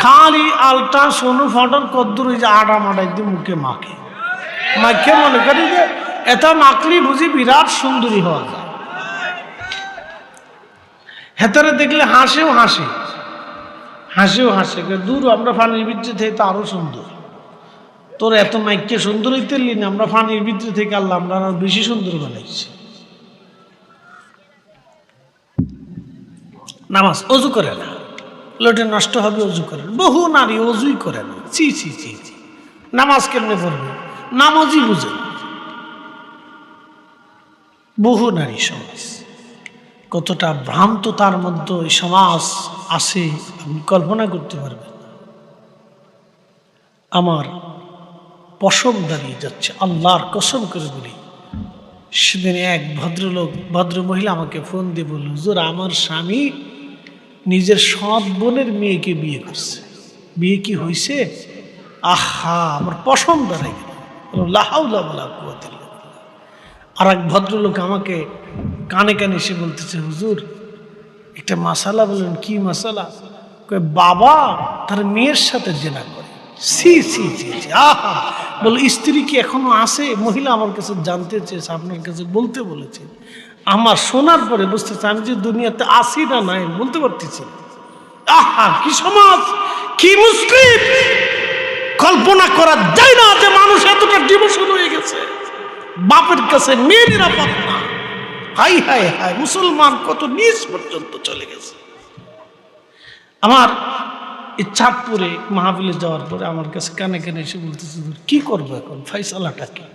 খালি আলটা সোনু ফটর কদ্দুর ওই যে আড়া মাডাই দিয়ে মুখে মাখে মনে করি যে এটা মাখলি বুঝি বিরাট সুন্দরী হওয়া যায়। হেতারে দেখলে হাসেও হাসে, দূর আমরা ফানির ভিতরে থেকে তো আরো সুন্দর। তোর এত মাইককে সুন্দর হইতে না, আমরা ফানির ভিতরে থেকে আল্লাহ আমরা আরো বেশি সুন্দর বানাইছি। নামাজ ওযু করে না, লোটে নষ্ট হবে, ওযু করে না। বহু নারী ওযুই করে না। চি চি চি চি, নামাজ কেমনে পড়বে? নামাজই বুঝে না। বহু নারী সমাজ, কতটা ভ্রান্ত তার মধ্যে এই সমাজ আছে আপনি কল্পনা করতে পারবেন। আমার পশম দাঁড়িয়ে যাচ্ছে, আল্লাহর কসম করে বলি। সেদিন এক ভদ্র মহিলা আমাকে ফোন দিয়ে বলল, হুজুর আমার স্বামী নিজের সৎ বোনের মেয়েকে বিয়ে করছে। বিয়ে কি হয়েছে? আহা, আমার পশম দাঁড়াই গেল। লা হাওলা ওয়ালা কুওয়াতা ইল্লা বিল্লাহ। আর এক ভদ্রলোক আমাকে কানে কানে এসে বলতেছে, হুজুর একটা মাসালা বলেন। কি মাসালা? বাবা তার মেয়ের সাথে জেনা করে। সি সি সি সি, আহা। বল স্ত্রী কি এখনো আছে? মহিলা আমার কাছে জানতে চেয়েছে, আপনার কাছে বলতে বলেছে। আমার শোনার পরে বুঝতেছে আমি যে দুনিয়াতে আসি না নাই বলতে পারতেছি। আহা, কি সমাজ, কি মুসলিম! কল্পনা করা যায় না যে মানুষ এতটা ডিভোশন হয়ে গেছে। বাপের কাছে মেয়ে নিরাপদ না। হাই হাই হাই, মুসলমান কত নিচ পর্যন্ত চলে গেছে। আমার এই চাঁদপুরে মাহফিলে যাওয়ার পরে আমার কাছে কানে কানে এসে বলতেছে, কি করবো এখন, ফাইসালাটা কি?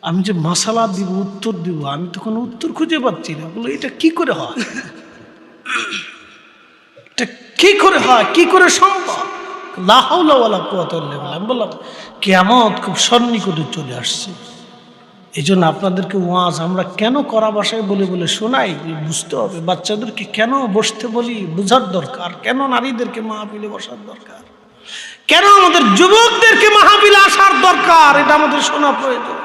আমি যে মাসালা দিব, উত্তর দিব, আমি তখন উত্তর খুঁজে পাচ্ছি না। বলে এটা কি করে হয়, এটা কি করে হয়, কি করে সম্ভব? লা হাওলা ওয়ালা কুওয়াতা ইল্লা বিল্লাহ। আমি বললাম কিয়ামত খুব সন্নিকটে চলে আসছে। এই জন্য আপনাদেরকে ওয়াজ আমরা কেন করা ভাষায় বলে বলে শোনাই, বুঝতে হবে। বাচ্চাদেরকে কেন বসতে বলি, বোঝার দরকার। কেন নারীদেরকে মাহফিলে বসার দরকার, কেন আমাদের যুবকদেরকে মাহফিলে আসার দরকার, এটা আমাদের শোনা প্রয়োজন।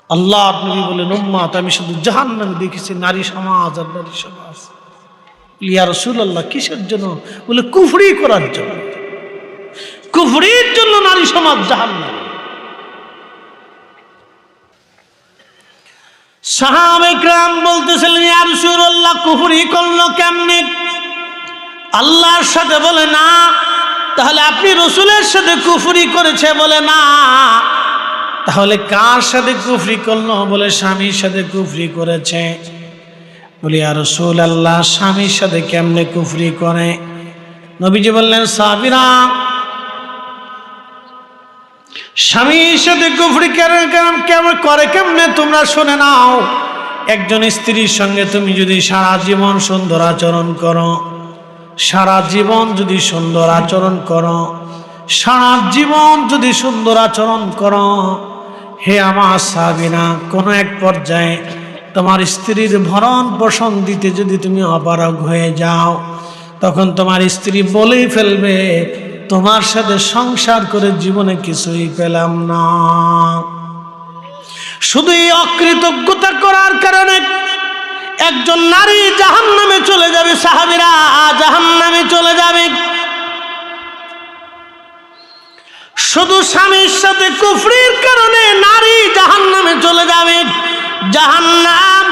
আল্লাহ নবী বলেন, উম্মাত আমি শুধু জাহান্নামে দেখেছি নারী সমাজ আর নারী সমাজ। ইয়া রাসূলুল্লাহ, কিসের জন্য? বলে কুফরি করার জন্য। কুফরির জন্য নারী সমাজ জাহান্নামে। সাহাবায়ে কেরাম বলতেছিলেন, ইয়া রাসূলুল্লাহ কুফরি করলো কেমনে? আল্লাহর সাথে বলে না। তাহলে আপনি রাসূলের সাথে কুফরি করেছে? বলে না। তাহলে কার সাথে কুফরি করলো? বলে স্বামীর সাথে কুফরি করেছে। বলি ইয়া রাসূলুল্লাহ স্বামীর সাথে কেমনে কুফরি করে? নবীজি বললেন, সাহাবীরা স্বামীর সাথে কুফরি করে কেমনে তোমরা শুনে নাও। একজন স্ত্রীর সঙ্গে তুমি যদি সারা জীবন সুন্দর আচরণ করো, সারা জীবন যদি সুন্দর আচরণ করো, সারা জীবন যদি সুন্দর আচরণ করো, হে আমার সাহাবীরা, কোনো এক পর্যায়ে তোমার স্ত্রীর ভরণ পোষণ দিতে যদি তুমি অপারগ হয়ে যাও, তখন তোমার স্ত্রী বলেই ফেলবে, তোমার সাথে সংসার করে জীবনে কিছুই পেলাম না। শুধু এই অকৃতজ্ঞতা করার কারণে একজন নারী জাহান্নামে চলে যাবে। সাহাবীরা জাহান্নামে চলে যাবে। শুধু স্বামীর সাথে কুফরির কারণে নারী জাহান্নামে চলে যাবে। জাহান্নাম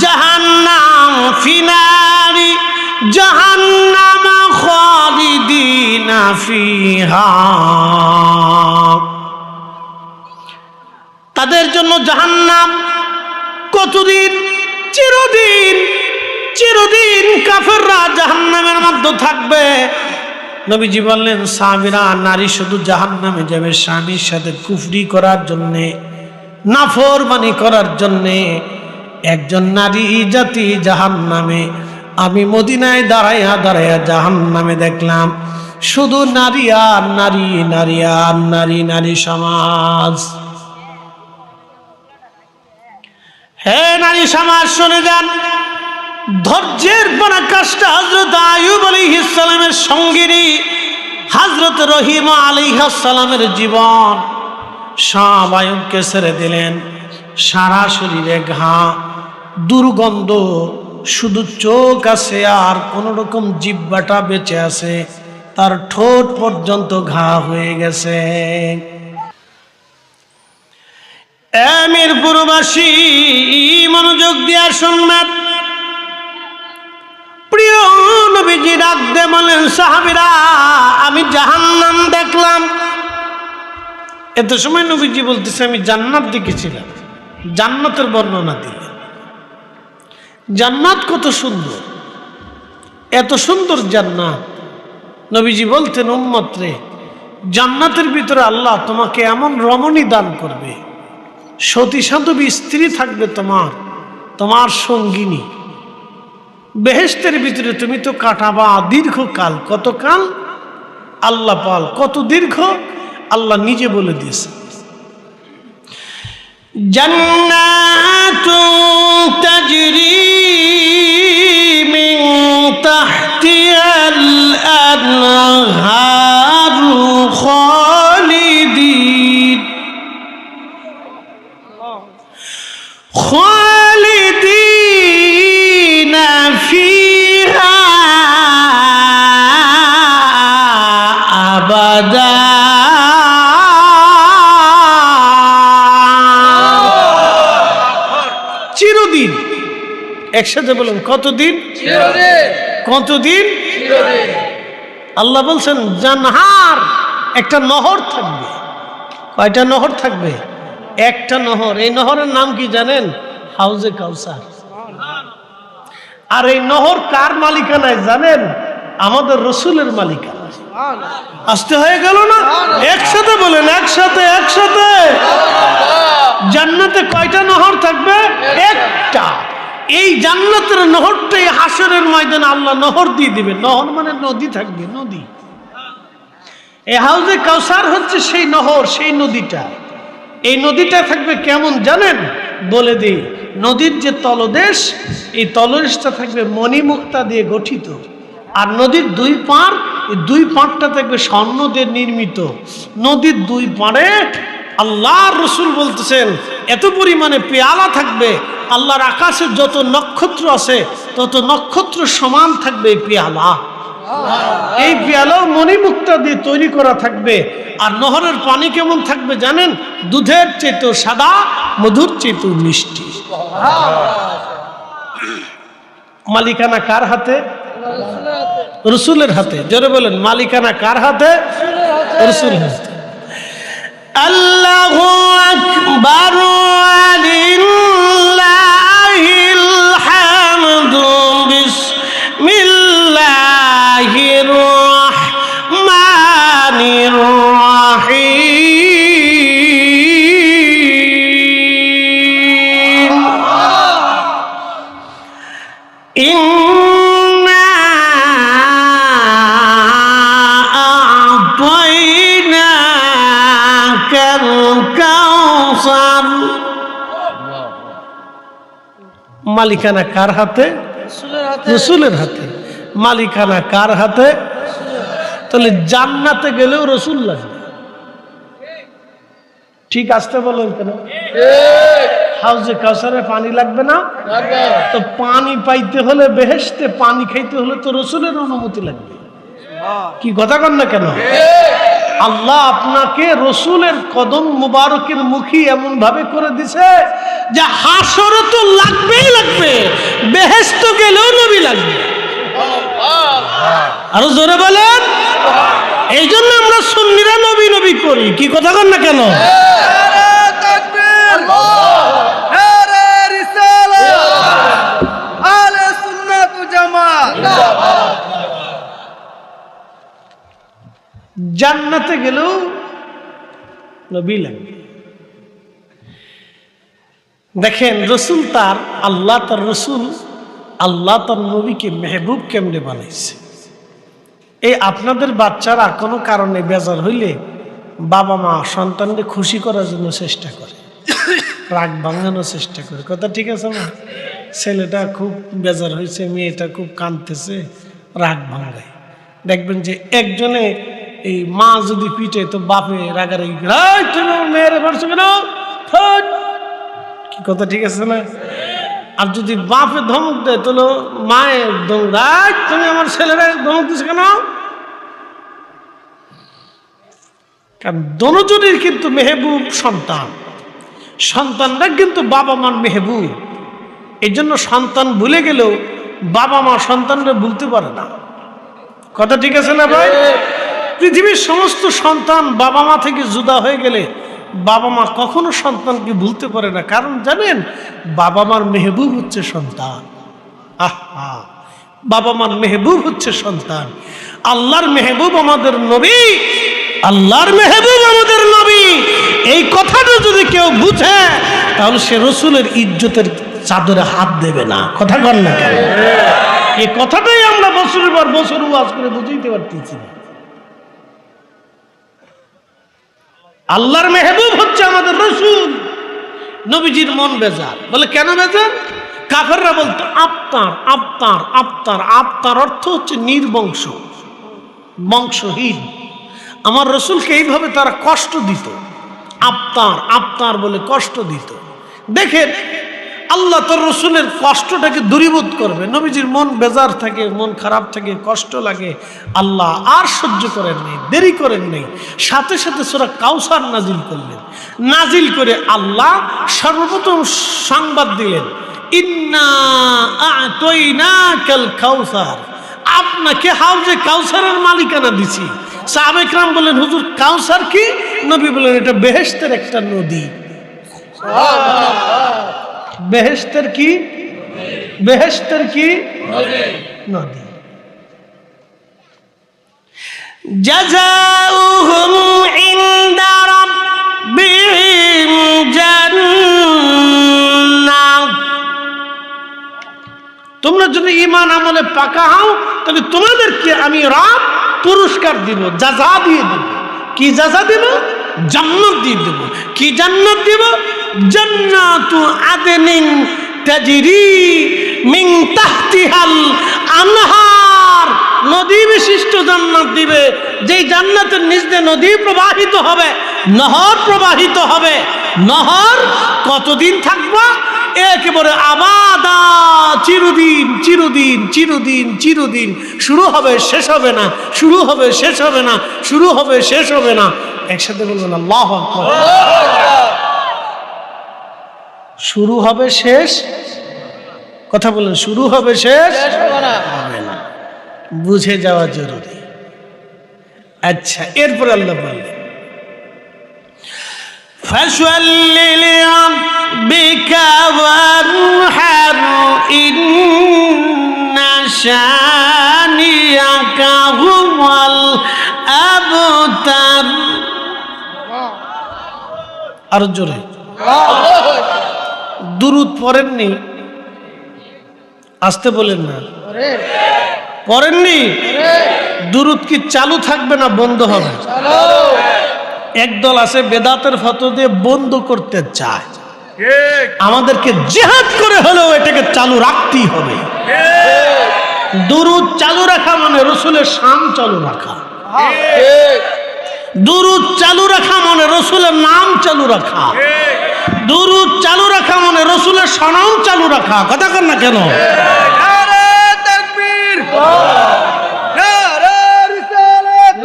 জাহান্নাম ফিনারি জাহান্নাম খালিদিনা ফিহা। তাদের জন্য জাহান্নাম কতদিন? চিরদিন। চিরদিন কাফেররা জাহান্নামের মধ্যে থাকবে। নবীজি বললেন, সাহাবীরা, নারী শুধু জাহান্নামে যাবে স্বামীর সাথে কুফরি করার জন্যে, নাফরমানি করার জন্যে। একজন নারী জাতি জাহান্নামে। আমি মদিনায় দাঁড়াইয়া দাঁড়াইয়া জাহান্নামে দেখলাম শুধু নারী আর নারী, নারী আর নারী, নারী সমাজ। হে নারী সমাজ, শুনে যান, ধৈর্যের পরাকাষ্ঠা হযরত আইয়ুব আলাইহিস সালামের সঙ্গিনী হযরত রহিমা আলাইহিস সালামের জীবন। সব আইয়ুবকে ছেড়ে দিলেন, সারা শরীরে ঘা, দুর্গন্ধ, শুধু চোখ আছে আর কোন রকম জিহ্বাটা বেঁচে আছে, তার ঠোঁট পর্যন্ত ঘা হয়ে গেছে। মিরপুরবাসী মনোযোগ দিয়া শুনবেন। প্রিয় নবীজি ডাক দিয়ে বলেন, সাহাবীরা, আমি জাহান্নাম দেখলাম। এত সময় নবীজি বলতেছে, আমি জান্নাত দেখেছিলাম। জান্নাতের বর্ণনা দিলেন। জান্নাত কত সুন্দর, এত সুন্দর জান্নাত। নবীজি বলতেন, উম্মত রে, জান্নাতের ভিতরে আল্লাহ তোমাকে এমন রমণী দান করবে, সতী সাধবী স্ত্রী থাকবে তোমার, তোমার সঙ্গিনী। বেহেশতের ভিতরে তুমি তো কাটাবা দীর্ঘকাল। কত কাল? আল্লাহ পাল কত দীর্ঘ, আল্লাহ নিজে বলে দিয়েছে। জান্নাতুন তাজরি মিন তাহতিহাল আনহারু খালিদিন খালিদিনা ফিহা আবাদা। চিরদিন। একসাথে বলুন, কতদিন? চিরদিন। কতদিন? চিরদিন। আল্লাহ বলছেন, জানহার, একটা নহর থাকবে। কয়টা নহর থাকবে? একটা নহর। এই নহরের নাম কি জানেন? হাউজে কাউসার। আর এই নহর কার মালিকানায় জানেন? আমাদের রসুলের মালিকানায়। আসতে হয়ে গেল না? একসাথে বলেন, একসাথে, একসাথে। জান্নাতে কয়টা নহর থাকবে? একটা। এই জান্নাতের নহরটাই হাসরের ময়দানে আল্লাহ নহর দিয়ে দিবে। নহর মানে নদী থাকবে, নদী। এই হাউজে কাউসার হচ্ছে সেই নহর, সেই নদীটা। এই নদীটা থাকবে কেমন জানেন? বলে দিই। নদীর যে তলদেশ, এই তলদেশটা থাকবে মণিমুক্তা দিয়ে গঠিত। আর নদীর দুই পাড়, এই দুই পাড়টা থাকবে স্বর্ণ দিয়ে নির্মিত। নদীর দুই পাড়ে আল্লাহর রসুল বলতেছেন, এত পরিমাণে পেয়ালা থাকবে, আল্লাহর আকাশে যত নক্ষত্র আছে তত নক্ষত্র সমান থাকবে এই পেয়ালা। এই পেয়ালাও মণিমুক্তা দিয়ে তৈরি করা থাকবে। আর নহরের পানি কেমন থাকবে জানেন? দুধের চেয়েও সাদা, মধুর চেয়েও মিষ্টি। মালিকানা কার হাতে? রসুলের হাতে। জোরে বলেন, মালিকানা কার হাতে? রসুলের হাতে। আল্লাহু আকবার, লিল্লাহিল হামদু, বিসমিল্লাহির রাহমানির রাহিম। ইন্না আ'তাইনাকাল কাউসার। মালিকানা কার হাতে? রসুলের হাতে। মালিকানা কার হাতে? তাহলে জান্নাতে গেলেও রসুল লাগবে। ঠিক আসতে বলেন কেন? হাউজে কাউসারে পানি লাগবে না? তো পানি পাইতে হলে, বেহেশতে পানি খাইতে হলে তো রসুলের অনুমতি লাগবে। কি কথা কন না কেন? আল্লাহ আপনাকে রসুলের কদম মুবারকের মুখী এমন ভাবে করে দিছে যে হাসরে তো লাগবেই লাগবে, বেহেশত গেলেও নবী লাগবে। আরো জোরে বলেন। এই জন্য আমরা সুন্নিরা নবী নবী করি। কি কথা কন না কেন? জান্নাতে গেলেও নবী লাগবে। দেখেন রসুল তার আল্লাহ তার রসুল আল্লাহ তার নবীকে মেহবুব কেমনে বানাইছে। এই আপনাদের বাচ্চারা কোনো কারণে বেজার হইলে বাবা মা সন্তানকে খুশি করার জন্য চেষ্টা করে, রাগ ভাঙানোর চেষ্টা করে। কথা ঠিক আছে না? ছেলেটা খুব বেজার হয়েছে, মেয়েটা খুব কাঁদতেছে, রাগ ভাঙায়। দেখবেন যে একজনে এই মা যদি পিটে তো বাপে রাগারাগি তুমি আমার মেয়েরে মারছো কেন, কি কথা ঠিক আছে না? আর যদি বাপে ধমক দেয় তো মায়ের তুমি আমার ছেলেরা ধমক দিছো কেন? কারণ দোনোজনের কিন্তু মেহবুব সন্তান, সন্তানরা কিন্তু বাবা মার মেহবুব। এই জন্য সন্তান ভুলে গেলেও বাবা মা সন্তানরা ভুলতে পারে না। কথা ঠিক আছে না ভাই? পৃথিবীর সমস্ত সন্তান বাবা মা থেকে জুদা হয়ে গেলে বাবা মা কখনো সন্তানকে ভুলতে পারে না। কারণ জানেন, বাবা মার মেহবুব হচ্ছে সন্তান। আহা, বাবা মার মেহবুব হচ্ছে সন্তান। আল্লাহর মেহবুব আমাদের নবী, আল্লাহর মেহবুব আমাদের নবী। এই কথাটা যদি কেউ বুঝে তাহলে সে রসুলের ইজ্জতের চাদরে হাত দেবে না। কথা বল না কেন? এই কথাটাই আমরা বছরের পর বছর ওয়াজ করে বুঝাইতে পারতেছি না। আল্লাহর মেহবুব হচ্ছে আমাদের রসুল। নবীজির মন বেজার। বলে কেন বেজার? কাফেররা বলতো আফতার আফতার আফতার। আফতার অর্থ হচ্ছে নির্বংশ, বংশহীন। আমার রসুলকে এইভাবে তারা কষ্ট দিত, আফতার আফতার বলে কষ্ট দিত। দেখেন আল্লাহ তার রসুলের কষ্টটাকে দূরীভূত করবে। নবীজির মন বেজার থাকে, মন খারাপ থাকে, কষ্ট লাগে। আল্লাহ আর সহ্য করেন নাই, দেরি করেন নাই, সাথে সাথে সূরা কাউসার নাজিল করলেন। নাজিল করে আল্লাহ সর্বপ্রথম সংবাদ দিলেন, ইন্না আ'তাইনাকাল কাউসার, আপনাকে হাউজে কাউসারের মালিকানা দিছি। সাহাবা ইকরাম বলেন, হুজুর কাউসার কি? নবী বলেন, এটা বেহেশতের একটা নদী। বেহেশতের কি? বেহেশতের কি নদী। জাযাউহুম ইনদা রাব্বিহিম জান্নাহ। তোমরা যদি ঈমান আমলে পাকা হও তাহলে তোমাদেরকে আমি রব পুরস্কার দিব, জাযা দিয়ে দেব। কি জাযা দিব? জান্নাত দিয়ে দেব। কি জান্নাত দিব? জান্নাতু আদনিন তাজরি মিন তাহতিহাল আনহার। নদী বিশিষ্ট জান্নাত দিবে, যেই জান্নাতের নিচ দিয়ে নদী প্রবাহিত হবে, নহর প্রবাহিত হবে। নহর কতদিন থাকবা? একেবারে আবাদা, চিরদিন চিরদিন চিরদিন চিরদিন। শুরু হবে শেষ হবে না, শুরু হবে শেষ হবে না, শুরু হবে শেষ হবে না। একসাথে বলবেন আল্লাহু আকবার। শুরু হবে শেষ, কথা বলেন, শুরু হবে শেষ হবে না। বুঝে যাওয়া জরুরি। আচ্ছা, এরপর আল্লাহ বললেন, ফাশাল্লি লিরাব্বিকা ওয়ানহার ইন্না শানিয়াকা হুয়াল আবতার। আর জোরে দুরুদ পড়েননি? আসতে বলেন না, পড়েননি? দুরুদ কি চালু থাকবে না বন্ধ হবে? একদল আছে বেদাতের ফতোয়া দিয়ে বন্ধ করতে চায়। আমাদেরকে জিহাদ করে হলেও এটাকে চালু রাখতেই হবে। দুরুদ চালু রাখা মানে রসুলের শান চালু রাখা। দুরুদ চালু রাখা মানে রসুলের নাম চালু রাখা। দুরুদ চালু রাখা মানে রসুলের সনাম চালু রাখা। কথা কর না কেন? নারে তাকবীর, নারে রিসালাত।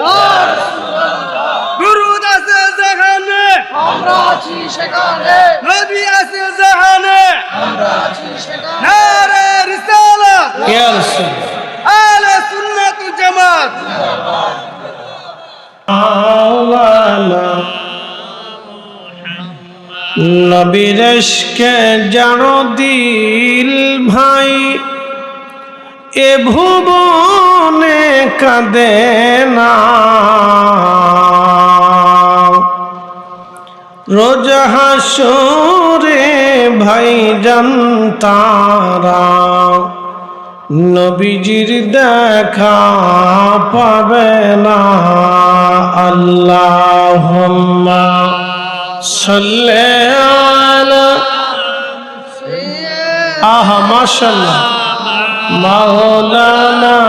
দুরুদ আছে যেখানে আমরা আছি সেখানে, নবী আছে যেখানে আমরা আছি সেখানে। নারে রিসালাত, ইয়া রাসূল, আহলে সুন্নাত ওয়াল জামাত। নবীর ইশকে জানো দিল ভাই, এ ভুবনে কাঁদে না, রোজ হাসরে ভাইজান তারা নবীজির দেখা পাবে না। আল্লাহুম্মা সাল্লি আলা মাশাআল্লাহ মাওলানা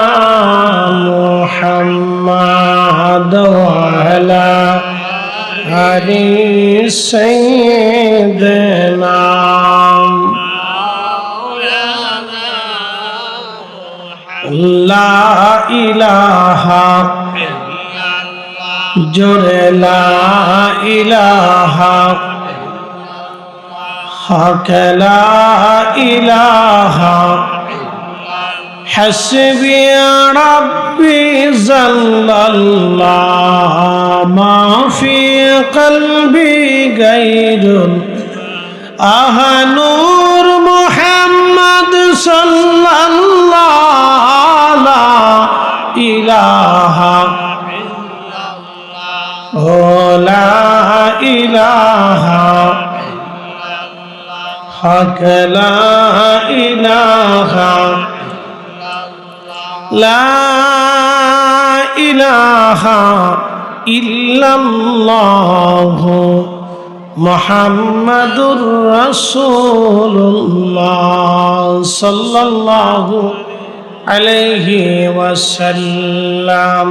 মুহাম্মদ ওয়া আলা আলি সাইয়্যিদিনা। লা ইলাহা জোরে লা ইলাহা হক লা ইলাহা হাসবি রাব্বি জাল্লাল্লাহ মা ফি কলবি গায়রুল আহনুর মুহাম্মদ সাল্লাল্লাহু লা ইলাহা ও লা ইলাহা হক লা ইলাহা লা ইলাহা ইল্লাল্লাহু মুহাম্মাদুর রাসূলুল্লাহ সাল্লাল্লাহু আলাইহি ওয়াসাল্লাম।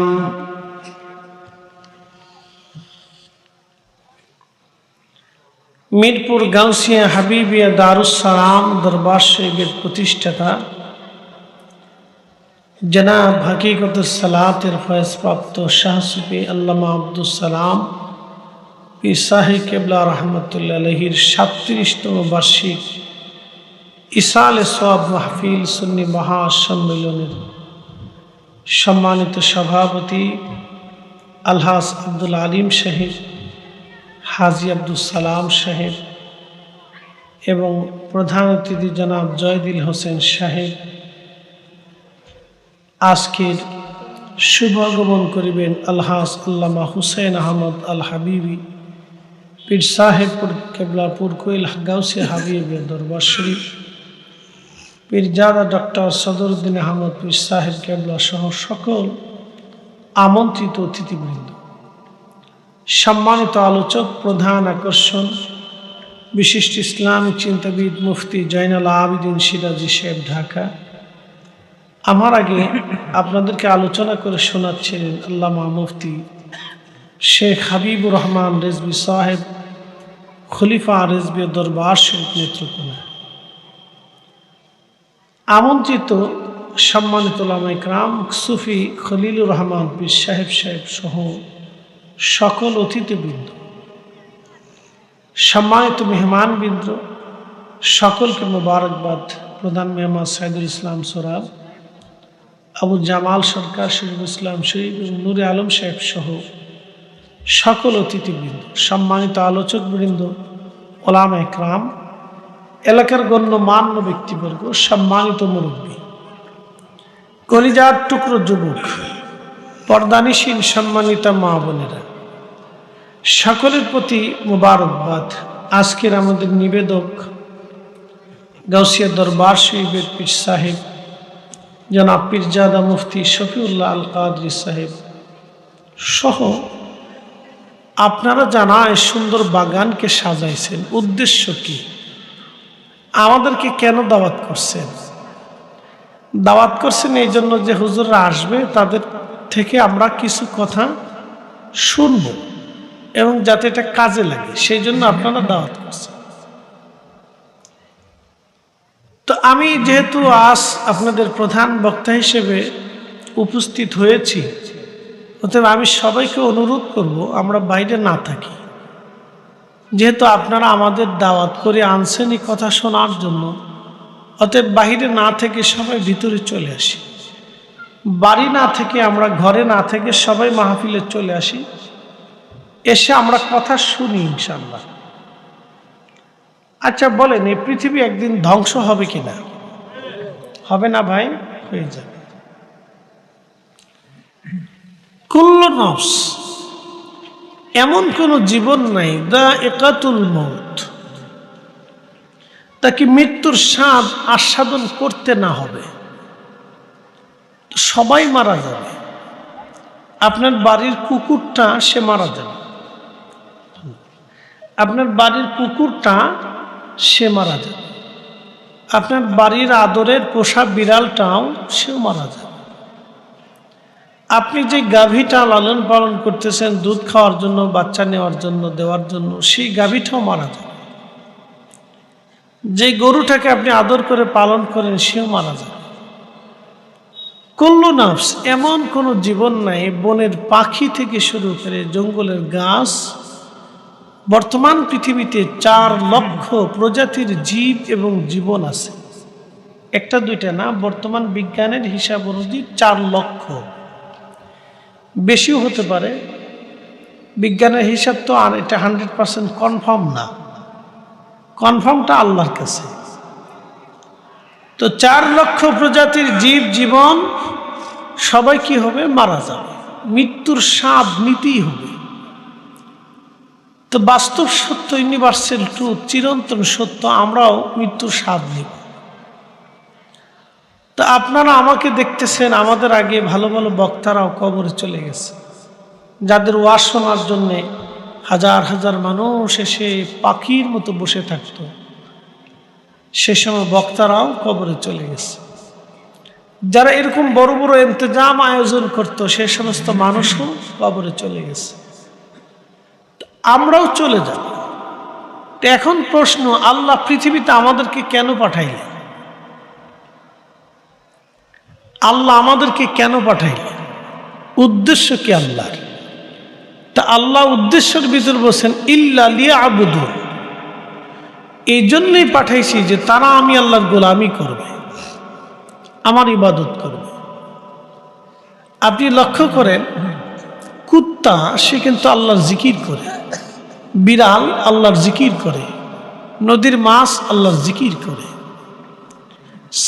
মিরপুর গাউসিয়া হাবিবিয়া দারুস সালাম দরবার শরীফের প্রতিষ্ঠাতা জনাব হকিকতুস সালাতের ফয়েজপ্রাপ্ত শাহ সুফি আল্লামা আব্দুস সালাম পীর সাহেব কেবলা রহমতুল্লাহ আলাইহির ৩৭তম বার্ষিক ইসালে সওয়াব মাহফিল সুন্নি মহাসম্মেলনের সম্মানিত সভাপতি আলহাজ আব্দুল আলিম সাহেব, হাজি আব্দুল সালাম সাহেব এবং প্রধান অতিথি জনাব জয়দিল হোসেন সাহেব আজকের শুভ আগমন করিবেন আলহাজ আল্লামা হুসেন আহমদ আল হাবিবি পীর সাহেবপুর কেবলাপুর কোয়েল গাউসিয়া হাবিবিয়া দরবার শরীফ পীরজাদা ডক্টর সদরুদ্দিন আহমদ পীর সাহেব কেবলা সহ সকল আমন্ত্রিত অতিথিবৃন্দ, সম্মানিত আলোচক, প্রধান আকর্ষণ বিশিষ্ট ইসলামী চিন্তাবিদ মুফতি জয়নাল আবিদিন সিরাজি সাহেব ঢাকা। আমার আগে আপনাদেরকে আলোচনা করে শোনাচ্ছিলেন আল্লামা মুফতি শেখ হাবিবুর রহমান রেজভী সাহেব খলিফা রেজভী দরবার শরীফ নেতৃত্বে আমন্ত্রিত সম্মানিত উলামা ইকরাম, সুফি খলিলুর রহমান পীর সাহেব সহ সকল অতিথিবৃন্দ, সম্মানিত মেহমানবৃন্দ, সকলকে মোবারকবাদ। প্রধান মেহমান সাইদুল ইসলাম সোরাব, আবু জামাল সরকার, শরীফুল ইসলাম শরীফ এবং নুরে আলম সাহেব সহ সকল অতিথিবৃন্দ, সম্মানিত আলোচকবৃন্দ, ওলামা ইকরাম, এলাকার গণ্যমান্য ব্যক্তিবর্গ, সম্মানিত মুরব্বী, কলিজার টুকরো যুবক, পর্দানিশীল সম্মানিত মা বোনেরা, সকলের প্রতি মোবারকবাদ। আজকের আমাদের নিবেদক গাউসিয়া দরবার শরীফের পীর সাহেব জনাব পীরজাদা মুফতি শফিউল্লাহ আল কাদরি সাহেব সহ আপনারা জানায় সুন্দর বাগানকে সাজাইছেন, উদ্দেশ্য কি? আমাদেরকে কেন দাওয়াত করছেন? দাওয়াত করছেন এই জন্য যে হুজুররা আসবে, তাদের থেকে আমরা কিছু কথা শুনব এবং যাতে এটা কাজে লাগে, সেই জন্য আপনারা দাওয়াত করছেন। তো আমি যেহেতু আজ আপনাদের প্রধান বক্তা হিসেবে উপস্থিত হয়েছি, অতএব আমি সবাইকে অনুরোধ করব আমরা বাইরে না থাকি। যেহেতু আপনারা আমাদের দাওয়াত করে আনছেন এই কথা শোনার জন্য, অতএব বাহিরে না থেকে সবাই ভিতরে চলে আসি। বাড়ি না থেকে, আমরা ঘরে না থেকে সবাই মাহফিলে চলে আসি, এসে আমরা কথা শুনি ইনশাআল্লাহ। আচ্ছা বলেন, এই পৃথিবী একদিন ধ্বংস হবে কিনা? হবে না ভাই? হয়ে যাবে। কুল্লু নফস, এমন কোন জীবন নাই দাইকাতুল মউত, তাকে মৃত্যুর স্বাদ আস্বাদন করতে না হবে। সবাই মারা যাবে। আপনার বাড়ির কুকুরটা সে মারা যাবে, আপনার বাড়ির কুকুরটা সে মারা যাবে, আপনার বাড়ির আদরের পোষা বিড়ালটাও সেও মারা যাবে। আপনি যে গাভীটা লালন পালন করতেছেন দুধ খাওয়ার জন্য, বাচ্চা নেওয়ার জন্য, দেওয়ার জন্য, সেই গাভীটাও মারা যাবে। যে গরুটাকে আপনি আদর করে পালন করেন সেও মারা যাবে। কুল্লু নফস, এমন কোন জীবন নাই, বনের পাখি থেকে শুরু করে জঙ্গলের গাছ, বর্তমান পৃথিবীতে 4 লক্ষ প্রজাতির জীব এবং জীবন আছে। একটা দুইটা না, বর্তমান বিজ্ঞানের হিসাব অনুযায়ী 4 লক্ষ, বেশিও হতে পারে। বিজ্ঞানের হিসাব তো আর এটা 100% কনফার্ম না, কনফার্মটা আল্লাহর কাছে। তো 4 লক্ষ প্রজাতির জীব জীবন সবাই কি হবে? মারা যাবে, মৃত্যুর স্বাদ নিতেই হবে। তো বাস্তব সত্য, ইউনিভার্সাল ট্রুথ, চিরন্তন সত্য, আমরাও মৃত্যুর স্বাদ নিব। তো আপনারা আমাকে দেখতেছেন, আমাদের আগে ভালো ভালো বক্তারাও কবরে চলে গেছে, যাদের ওয়াজ শোনার জন্যে হাজার হাজার মানুষ এসে পাখির মতো বসে থাকত, সে সময় বক্তারাও কবরে চলে গেছে। যারা এরকম বড় বড় ইন্তজাম আয়োজন করত, সে সমস্ত মানুষও কবরে চলে গেছে। আমরাও চলে যাব। এখন প্রশ্ন, আল্লাহ পৃথিবীতে আমাদেরকে কেন পাঠাইলেন? আল্লাহ আমাদেরকে কেন পাঠাইলেন? উদ্দেশ্য কি আল্লাহর? তা আল্লাহ উদ্দেশ্যের ভিতর বলছেন ইল্লা লিয়াবুদুন, এই জন্যই পাঠাইছি যে তারা আমি আল্লাহর গোলামি করবে, আমার ইবাদত করবে। আপনি লক্ষ্য করেন, কুত্তা সে কিন্তু আল্লাহর জিকির করে, বিড়াল আল্লাহর জিকির করে, নদীর মাছ আল্লাহর জিকির করে।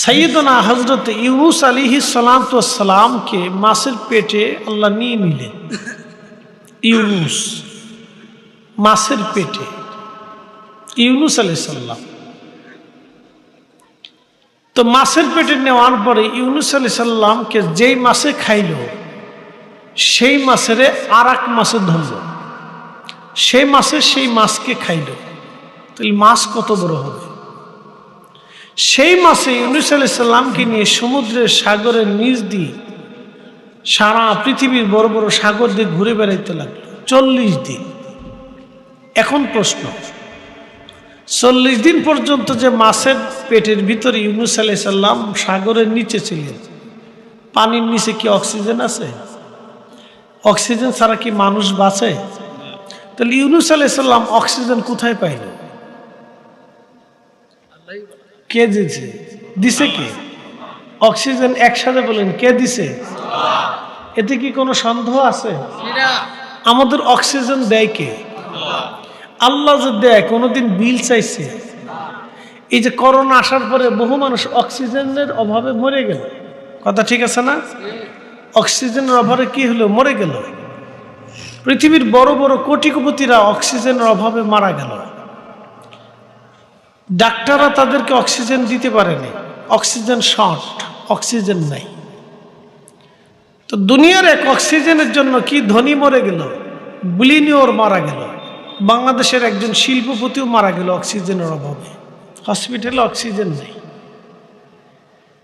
সাইয়েদনা হযরত ইউনূস আলাইহিস সালাতু ওয়াস সালামকে মাছের পেটে আল্লাহ নিয়ে নিলেন। ইউনূস মাছের পেটে, ইউনূস আলাইহিস সালাম। তো মাছের পেটে নেওয়ার পরে ইউনূস আলাইহিস সালামকে যেই মাছে খাইল, সেই মাছের আর এক মাছে ধরল, সেই মাছে সেই মাছকে খাইল। তাহলে মাছ কত বড় হবে? সেই মাছে ইউনূস আলাইহিস সালামকে নিয়ে সমুদ্রের সাগরের নিচ দিয়ে সারা পৃথিবীর বড় বড় সাগর দিয়ে ঘুরে বেড়াইতে লাগলো 40 দিন। এখন প্রশ্ন, 40 দিন পর্যন্ত যে মাছের পেটের ভিতরে ইউনূস আলাইহিস সালাম সাগরের নিচে ছিলেন, পানির নিচে কি অক্সিজেন আছে? অক্সিজেন ছাড়া কি মানুষ বাঁচে? তাহলে ইউনূস আলাইহিস সালাম অক্সিজেন কোথায় পাইল? কে দিছে? দিছে কে? অক্সিজেন একসাথে বলেন, কে দিছে? এতে কি কোনো সন্দেহ আছে? আমাদের অক্সিজেন দেয় কে? আল্লাহ যে দেয়, কোনোদিন বিল চাইছে? এই যে করোনা আসার পরে বহু মানুষ অক্সিজেনের অভাবে মরে গেল, কথা ঠিক আছে না? অক্সিজেনের অভাবে কি হলো? মরে গেল। পৃথিবীর বড় বড় কোটিপতিরা অক্সিজেনের অভাবে মারা গেল। ডাক্তাররা তাদেরকে অক্সিজেন দিতে পারেনি, অক্সিজেন শর্ট, অক্সিজেন নাই। তো দুনিয়ার এক অক্সিজেনের জন্য কি ধনী মরে গেল, বিলিয়নিয়র মারা গেল, বাংলাদেশের একজন শিল্পপতিও মারা গেল অক্সিজেনের অভাবে, হসপিটালে অক্সিজেন নেই।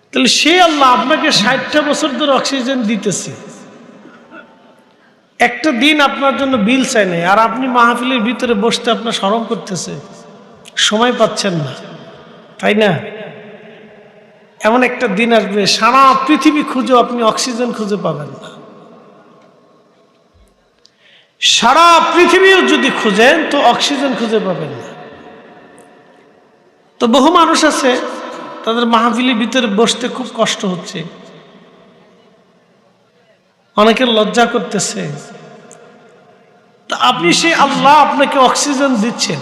তাহলে সে আল্লাহ আপনাকে 60টা বছর ধরে অক্সিজেন দিতেছে, একটা দিন আপনার জন্য বিল চাই নাই, আর আপনি মাহফিলের ভিতরে বসতে আপনার শরম করতেছে, সময় পাচ্ছেন না, তাই না? এমন একটা দিন আসবে সারা পৃথিবী খুঁজে আপনি অক্সিজেন খুঁজে পাবেন না। সারা পৃথিবীও যদি খুঁজেন তো অক্সিজেন খুঁজে পাবেন না। তো বহু মানুষ আছে তাদের মাহফিলের ভিতরে বসতে খুব কষ্ট হচ্ছে, অনেকের লজ্জা করতেছে। তা আপনি সেই আল্লাহ আপনাকে অক্সিজেন দিচ্ছেন।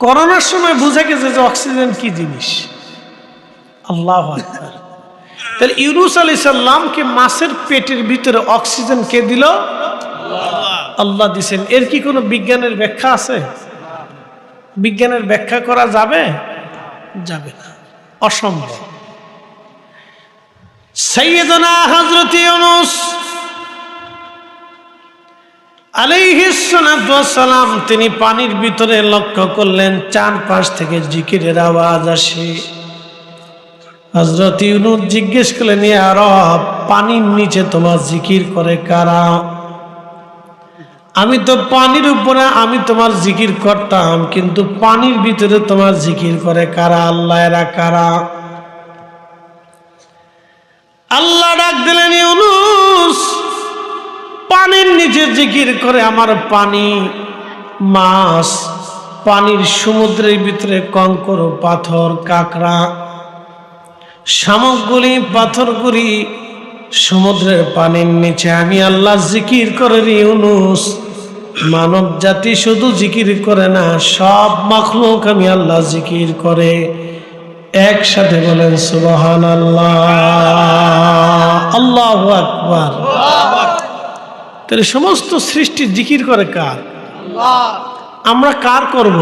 করোনার সময় বুঝে গেছে যে অক্সিজেন কি জিনিস। আল্লাহু আকবার। তাহলে ইউনূস আলাইহিস সালামকে মাছের পেটের ভিতরে অক্সিজেন কে দিল? আল্লাহ দিয়েছেন। এর কি কোনো বিজ্ঞানের ব্যাখ্যা আছে? বিজ্ঞানের ব্যাখ্যা করা যাবে? যাবে না, অসম্ভব। সাইয়্যিদুনা হযরত ইউনূস আলাইহিস সালাতু ওয়াস সালাম তিনি পানির ভিতরে লক্ষ্য করলেন চারপাশ থেকে জিকিরের আওয়াজ আসে। হযরত ইউনূস জিজ্ঞেস করলেন, ইয়া রব, পানির নিচে তোমার জিকির করে কারা? আমি তো পানির উপরে আমি তোমার জিকির করতাম, কিন্তু পানির ভিতরে তোমার জিকির করে কারা? আল্লাহ, এরা কারা? আল্লাহ ডাক দিলেন, ইউনূস, পানির নিচে জিকির করে আমার পানি, মাছ, পানির সমুদ্রের ভিতরে কঙ্কর, পাথর, কাঁকড়া, শামুকগুলি, পাথরগুলি সমুদ্রের পানির নিচে আমি আল্লাহ জিকির করে। ইউনূস, মানব জাতি শুধু জিকির করে না, সব মাখলুক আমি আল্লাহ জিকির করে। একসাথে বলেন সুবহানাল্লাহ, আল্লাহু আকবার। তাহলে সমস্ত সৃষ্টি জিকির করে কার? আমরা কার করব?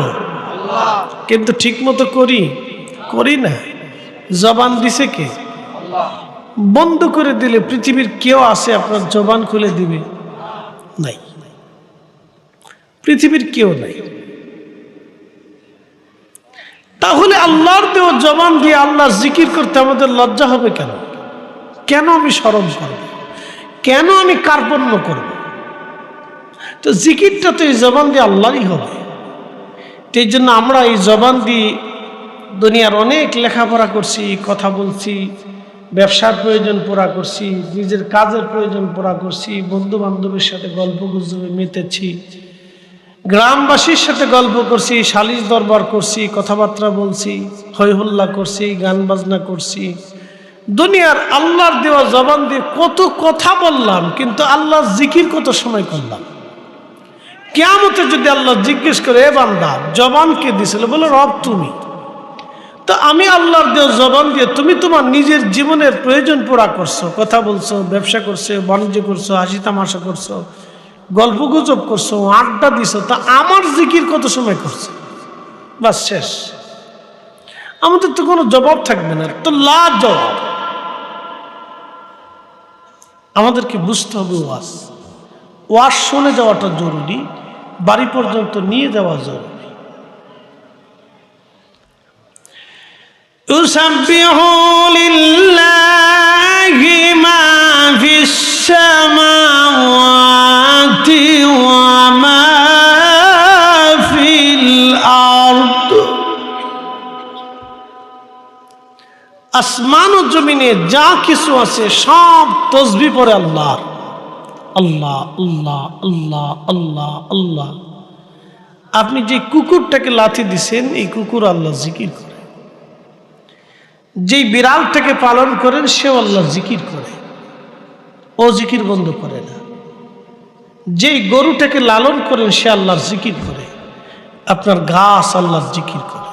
কিন্তু ঠিক মতো করি না। জবান দিছে কে? বন্ধ করে দিলে পৃথিবীর কেউ আছে আপনার জবান খুলে দিবে? নাই, পৃথিবীর কেউ নাই। তাহলে আল্লাহর দেওয়া জবান দিয়ে আল্লাহ জিকির করতে আমাদের লজ্জা হবে কেন? কেন আমি শরম করব? কেন আমি কার্পণ্য করব? তো জিকিরটা তো এই জবান দিয়ে আল্লাহরই হবে। এই জন্য আমরা এই জবান দিয়ে দুনিয়ার অনেক লেখাপড়া করছি, কথা বলছি, ব্যবসার প্রয়োজন পুরা করছি, নিজের কাজের প্রয়োজন পুরা করছি, বন্ধু বান্ধবের সাথে গল্প গুজবে মেতেছি, গ্রামবাসীর সাথে গল্প করছি, সালিশ দরবার করছি, কথাবার্তা বলছি, হৈ হল্লা করছি, গান বাজনা করছি। দুনিয়ার আল্লাহর দেওয়া জবান দিয়ে কত কথা বললাম, কিন্তু আল্লাহর জিকির কত সময় করলাম? কিয়ামতে যদি আল্লাহ জিজ্ঞেস করে, এ বান্দা, জবান কে দিছিল? বলে, রব তুমি। তো আমি আল্লাহর দেওয়া জবান দিয়ে তুমি তোমার নিজের জীবনের প্রয়োজন পুরা করছো, কথা বলছো, ব্যবসা করছো, বাণিজ্য করছো, হাসি তামাশা করছো, গল্প গুজব করছো, আড্ডা দিছো, তা আমার জিকির কত সময় করছো? বাস শেষ। আমাদের তো কোনো জবাব থাকবে না, তো লা জবাব। আমাদেরকে বুঝতে হবে ওয়াজ শুনে যাওয়াটা জরুরি, বাড়ি পর্যন্ত নিয়ে যাওয়া জরুরি। ইউসাব্বিহু লিল্লাহি মা ফিস সামাওয়াতি ওয়া মা ফিল আরদ। আসমান ও জমিনে যা কিছু আছে সব তাসবিহ পড়ে আল্লাহর। আল্লাহ আল্লাহ আল্লাহ আল্লাহ আল্লাহ। আপনি যে কুকুরটাকে লাথি দিছেন, এই কুকুর আল্লাহ জিকির করে। যেই বিড়ালটাকে পালন করেন, সেও আল্লাহ জিকির করে, ও জিকির বন্ধ করে না। যেই গরুটাকে লালন করেন, সে আল্লাহর জিকির করে। আপনার গাছ আল্লাহর জিকির করে।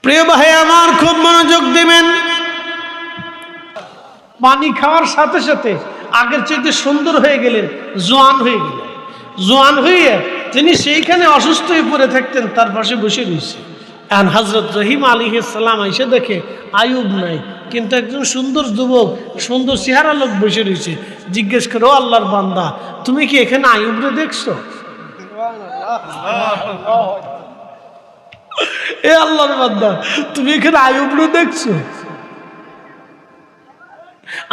প্রিয় ভাই আমার, খুব মনোযোগ দিবেন। পানি খাওয়ার সাথে সাথে আগের চাইতে সুন্দর হয়ে গেলেন, জোয়ান হয়ে গেলেন। জোয়ান হয়ে তিনি সেইখানে অসুস্থ হয়ে পড়ে থাকতেন, তার পাশে বসে রয়েছে। আর হযরত রহিম আলাইহিস সালাম এসে দেখে আয়ুব নাই, কিন্তু একজন সুন্দর যুবক, সুন্দর চেহারা লোক বসে রয়েছে। জিজ্ঞেস করো, আল্লাহর বান্দা, তুমি কি এখানে আয়ুবরে দেখছো? এ আল্লাহর বান্দা, তুমি এখানে আয়ুবরে দেখছো?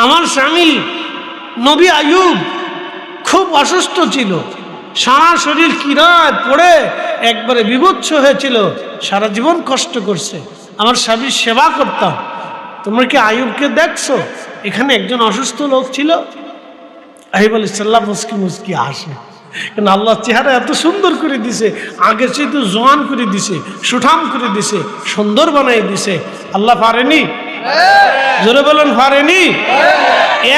আমার স্বামী নবী আয়ুব খুব অসুস্থ ছিল, সারা শরীর কিরাত পড়ে একবারে বিভৎস হয়েছিল, সারা জীবন কষ্ট করছে। আমার স্বামীর সেবা করতাম। তোমরা কি আয়ুবকে দেখছো? এখানে একজন অসুস্থ লোক ছিল। আইব আলাইহিস সালাম মুস্কি মুস্কি হাসে, কারণ আল্লাহ চেহারা এত সুন্দর করে দিছে, আগের চেয়ে তো জোয়ান করে দিছে, সুঠাম করে দিছে, সুন্দর বানাই দিছে। আল্লাহ পারেনি? জোরে বলেন, পারেনি?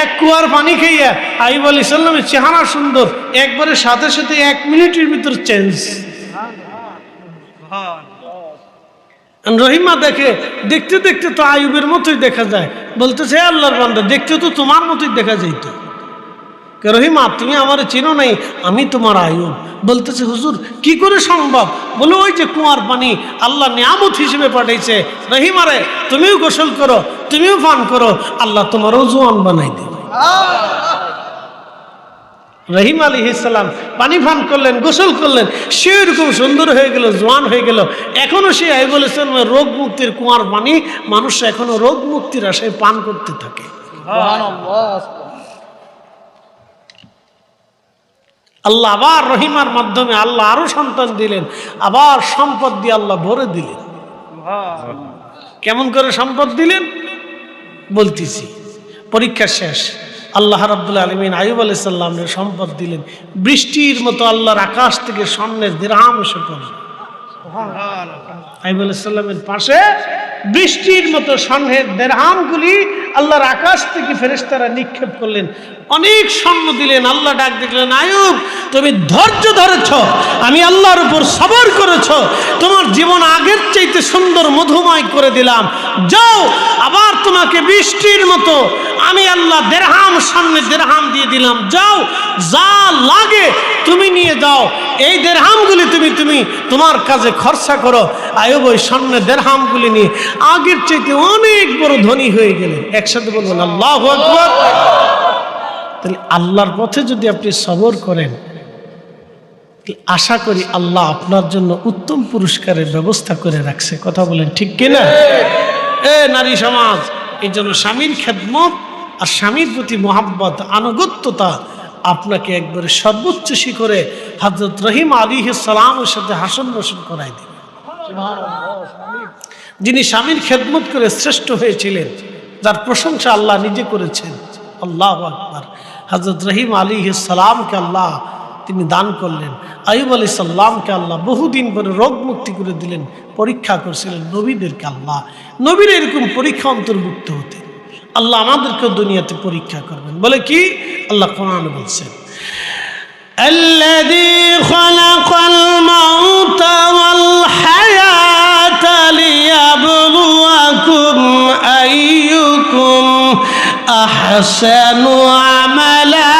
এক কুয়ার পানি খাইয়া আইব আলাইহিস সালামের চেহারা সুন্দর, একবারে সাথে সাথে 1 মিনিটের ভিতর চেঞ্জ। রহিমা দেখতে দেখতে তো আইয়ুবের মতোই দেখা যায়, বলতেছে আল্লাহর বান্দা দেখতে তো তোমার মতোই দেখা যাইতো। রহিমা তুমি আমার চিনো নাই, আমি তোমার আইয়ুব। বলতেছে হুজুর কি করে সম্ভব? বলে ওই যে কুয়ার পানি আল্লাহ নিয়ামত হিসেবে পাঠাইছে, রহিমারে তুমিও গোসল করো, তুমিও পান করো, আল্লাহ তোমারও জোয়ান বানাই দেবে। রহিম আলাইহিস সালাম পানি পান করলেন, গোসল করলেন, সে এরকম সুন্দর হয়ে গেল, জোয়ান হয়ে গেল। এখনো সে বলেছেন রোগ মুক্তির কুয়ার পানি মানুষ এখনো রোগ মুক্তির আশায় পান করতে থাকে। আল্লাহ আবার রহিমার মাধ্যমে আল্লাহ আরো সন্তান দিলেন, আবার সম্পদ দিয়ে আল্লাহ ভরে দিলেন। কেমন করে সম্পদ দিলেন বলতেছি। পরীক্ষা শেষ, আল্লাহ রাব্বুল আলামিন আইয়ুব আলাইহিস সালামের সম্পদ দিলেন। বৃষ্টির মতো আল্লাহর আকাশ থেকে স্বর্ণের দিরহাম এসে পড়ল। আইয়ুব আলাইহিস সালামের পাশে বৃষ্টির মতো স্বর্ণের দিরহামগুলি আল্লাহর আকাশ থেকে ফেরেশতারা নিক্ষেপ করলেন। অনেক স্বর্ণ দিলেন। আল্লাহ ডাক দেখলেন, আইয়ুব তুমি ধৈর্য ধরেছ, আমি আল্লাহর উপর সবর করেছ, তোমার জীবন আগের চাইতে সুন্দর মধুময় করে দিলাম। যাও, আবার তোমাকে বৃষ্টির মতো আমি আল্লাহ দিরহাম স্বর্ণের দিরহাম দিয়ে দিলাম। যাও, যা লাগে তুমি নিয়ে যাও, এই দিরহামগুলি তুমি তোমার কাজে খরচা করো। আইয়ুব ওই স্বর্ণের দিরহামগুলি নিয়ে আগের চাইতে অনেক বড় ধনী হয়ে গেলেন। একসাথে বলবেন আল্লাহু আকবার। তাহলে আল্লাহর পথে যদি আপনি সবর করেন, আশা করি আল্লাহ আপনার জন্য উত্তম পুরস্কারের ব্যবস্থা করে রাখছে। কথা বলেন ঠিক কিনা? নারী সমাজ এই জন্য স্বামীর খেদমত আর স্বামীর প্রতি মহাব্বত, আনুগত্যতা আপনাকে একবারে সর্বোচ্চ শিখরে হযরত রহিম আলাইহিস সালামের সাথে হাসন রসন করাই দিবে। যিনি স্বামীর খেদমত করে শ্রেষ্ঠ হয়েছিলেন, যার প্রশংসা আল্লাহ নিজে করেছেন। আল্লাহু আকবার। হযরত রহিম আলাইহিস সালামকে আল্লাহ তিনি দান করলেন। আইয়ুব আলাইহিস সালামকে আল্লাহ বহুদিন পরে রোগ মুক্তি করে দিলেন। পরীক্ষা করছিলেন নবীদেরকে আল্লাহ। নবীর এরকম পরীক্ষা অন্তর্ভুক্ত হতে আল্লাহ আমাদেরকে দুনিয়াতে পরীক্ষা করবেন। বলে কি? আল্লাহ কোরআনে বলছেন, আল্লাযী খালাকাল মাউতা ওয়াল হায়াতা লিয়াবলুয়াকুম আইয়ুকুম আহসানু আমালা।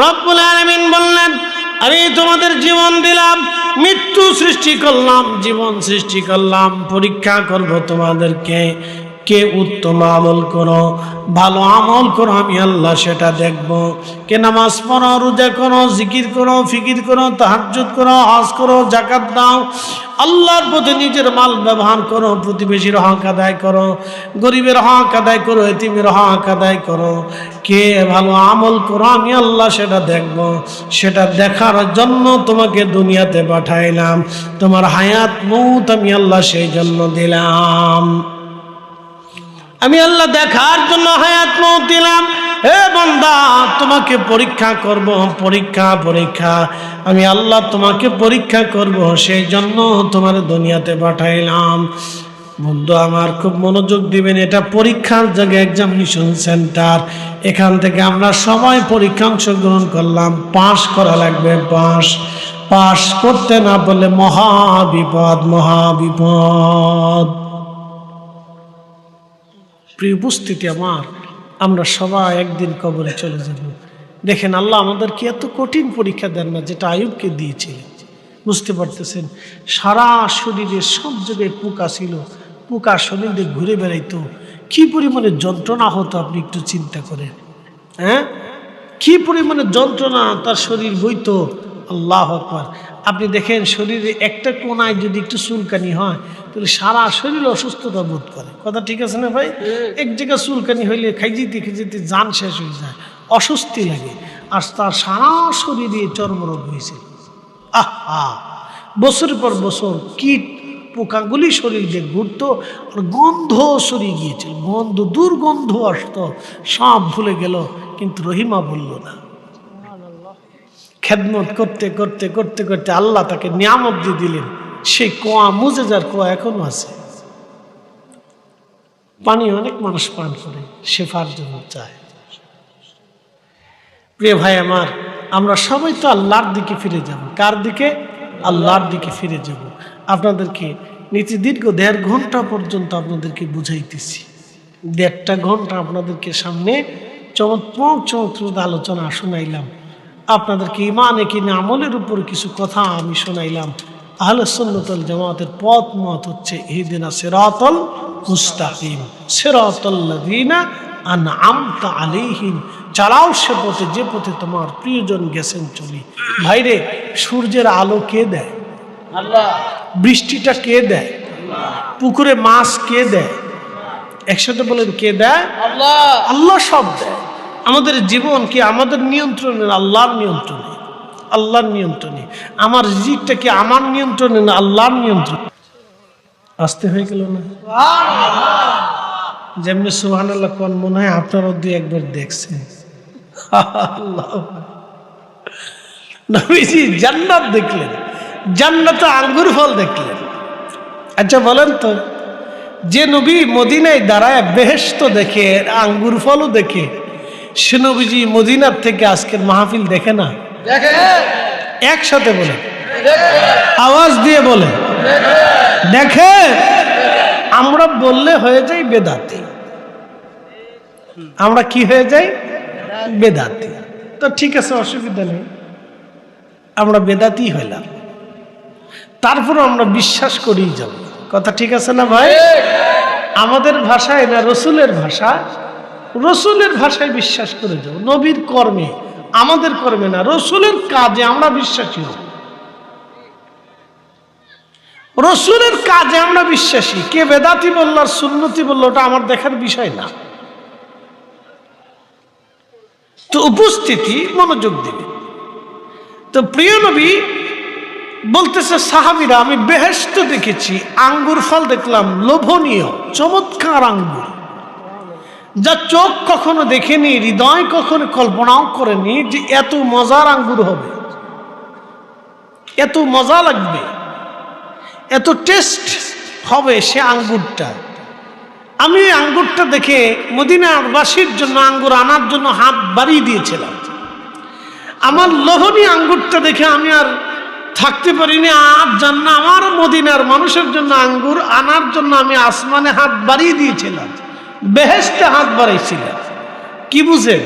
রব্বুল আলামিন বললেন, আমি তোমাদের জীবন দিলাম, মৃত্যু সৃষ্টি করলাম, জীবন সৃষ্টি করলাম, পরীক্ষা করব তোমাদেরকে। কে উত্তম আমল করো, ভালো আমল করো, আমি আল্লাহ সেটা দেখব। কে নামাজ পড়ো, রোজা করো, জিকির করো, ফিকির করো, তাহাজ্জুদ করো, হজ করো, যাকাত দাও, আল্লাহর পথে নিজের মাল ব্যবহার করো, প্রতিবেশীর হক আদায় করো, গরিবের হক আদায় করো, এতিমের হক আদায় করো। কে ভালো আমল করো, আমি আল্লাহ সেটা দেখব। সেটা দেখার জন্য তোমাকে দুনিয়াতে পাঠাইলাম। তোমার হায়াত মৌত আমি আল্লাহ সেই জন্য দিলাম। আমি আল্লাহ দেখার জন্য হায়াত মৌত দিলাম। হে বান্দা, তোমাকে পরীক্ষা করব, পরীক্ষা আমি আল্লাহ তোমাকে পরীক্ষা করব, সেই জন্য তোমার দুনিয়াতে পাঠাইলাম। বন্ধু আমার, খুব মনোযোগ দিবেন, এটা পরীক্ষার জায়গায়, এক্সামিনেশন সেন্টার। এখান থেকে আমরা সবাই পরীক্ষা অংশগ্রহণ করলাম। পাস করা লাগবে, পাস করতে না পারলে মহাবিপদ। প্রিয় উপস্থিতি আমার, আমরা সবাই একদিন কবরে চলে যাব। দেখেন আল্লাহ আমাদেরকে এত কঠিন পরীক্ষা দেন না, যেটা আইয়ুবকে দিয়েছিলেন। বুঝতে পারতেছেন? সারা শরীরে সব জায়গায় পোকা ছিল, পোকা শরীরে ঘুরে বেড়াইতো। কি পরিমাণে যন্ত্রণা হতো আপনি একটু চিন্তা করেন। কি পরিমাণে যন্ত্রণা তার শরীর বইতো। আল্লাহু আকবার। আপনি দেখেন শরীরে একটা কোনায় যদি একটু চুলকানি হয় তাহলে সারা শরীর অসুস্থতা বোধ করে। কথা ঠিক আছে না ভাই? এক জায়গায় চুলকানি হইলে খাইতে জান শেষ হয়ে যায়, অস্বস্তি লাগে। আর তার সারা শরীরে চর্মরোগ হয়েছিল। বছরের পর বছর কীট পোকাগুলি শরীর দিয়ে ঘুরতো, আর গন্ধ সরিয়ে গিয়েছিল, দুর্গন্ধ আসতো, সব ভুলে গেল। কিন্তু রহিমা বলল না। খেদমত করতে করতে করতে করতে আল্লাহ তাকে নিয়ামত দিয়ে দিলেন। সেই কুয়া, মুজেজার কুয়া এখনো আছে, পানি অনেক মানুষ পান করে, শেফার জন্য চায়। প্রিয় ভাই আমার, আমরা সবাই তো আল্লাহর দিকে ফিরে যাব। কার দিকে? আল্লাহর দিকে ফিরে যাব। আপনাদেরকে নীতি দীর্ঘ 1.5 ঘন্টা পর্যন্ত আপনাদেরকে বুঝাইতেছি। 1.5 ঘন্টা আপনাদেরকে সামনে চমৎকার আলোচনা শোনাইলাম। আপনাদেরকে ইমানে কিনে আমলের উপর কিছু কথা আমি শোনাইলাম। আহলে সুন্নাত ওয়াল জামাতের পথ মত হচ্ছে ইহদিনা সিরাতাল মুস্তাকিম সিরাতাল্লাযিনা আনআমতা আলাইহিম, চালাও সে পথে যে পথে তোমার প্রিয়জন গেছেন চলি। ভাইরে, সূর্যের আলো কে দেয়? আল্লাহ। বৃষ্টিটা কে দেয়? আল্লাহ। পুকুরে মাছ কে দেয়? একসাথে বলেন, কে দেয়? আল্লাহ। আল্লাহ সব দেয়। আমাদের জীবন কি আমাদের নিয়ন্ত্রণে? আল্লাহর নিয়ন্ত্রণে। আল্লাহর নিয়ন্ত্রণে। আমার রিজিকটা কি আমার নিয়ন্ত্রণে না আল্লাহর নিয়ন্ত্রণে? আসতে হয়ে গেল না? যেমনি সুবহানাল্লাহ কোন মনে হয় আপনারাও 2-1 দেখছেন। নবীজি জান্নাত দেখলেন, জান্নাতে আঙ্গুর ফল দেখলেন। আচ্ছা বলেন তো, যে নবী মদিনায় দাঁড়ায় বেহেশত দেখে, আঙ্গুর ফলও দেখে, সে নবীজি মদিনার থেকে আজকের মাহফিল দেখে না? দেখে। একসাথে বলে, আওয়াজ দিয়ে বলে, দেখে। আমরা বললে হয়ে যাই বেদাতি। আমরা কি হয়ে যাই? বেদাতি। তো ঠিক আছে, অসুবিধা নেই, আমরা বেদাতি হইলাম, তারপর আমরা বিশ্বাস করেই যাব। কথা ঠিক আছে না ভাই? আমাদের ভাষায় না রসুলের ভাষা, রসুলের ভাষায় বিশ্বাস করে যাব। নবীর কর্মে, আমাদের কর্মে না, রসুলের কাজে আমরা বিশ্বাসী হব। রসুলের কাজে আমরা বিশ্বাসী। কে বেদাতি বললো আর সুন্নতি বললো ওটা আমার দেখার বিষয় না। তো উপস্থিতি, মনোযোগ দিবে। তো প্রিয় নবী বলতেছে, সাহাবীরা, আমি বেহেশত দেখেছি, আঙ্গুর ফল দেখলাম, লোভনীয় চমৎকার আঙ্গুর, যা চোখ কখনো দেখেনি, হৃদয় কখনো কল্পনাও করেনি যে এত মজার আঙ্গুর হবে, এত মজা লাগবে, এত টেস্ট হবে সে আঙ্গুরটা। আমি আঙ্গুরটা দেখে মদিনাবাসীর জন্য আঙ্গুর আনার জন্য হাত বাড়িয়ে দিয়েছিলাম। আমার লোভনীয় আঙ্গুরটা দেখে আমি আর থাকতে পারিনি। আর জান্নাত, আমার মদিনার মানুষের জন্য আঙ্গুর আনার জন্য আমি আসমানে হাত বাড়িয়ে দিয়েছিলাম, বেহেশতে হাত বাড়াইছিলাম। কি বুঝেন?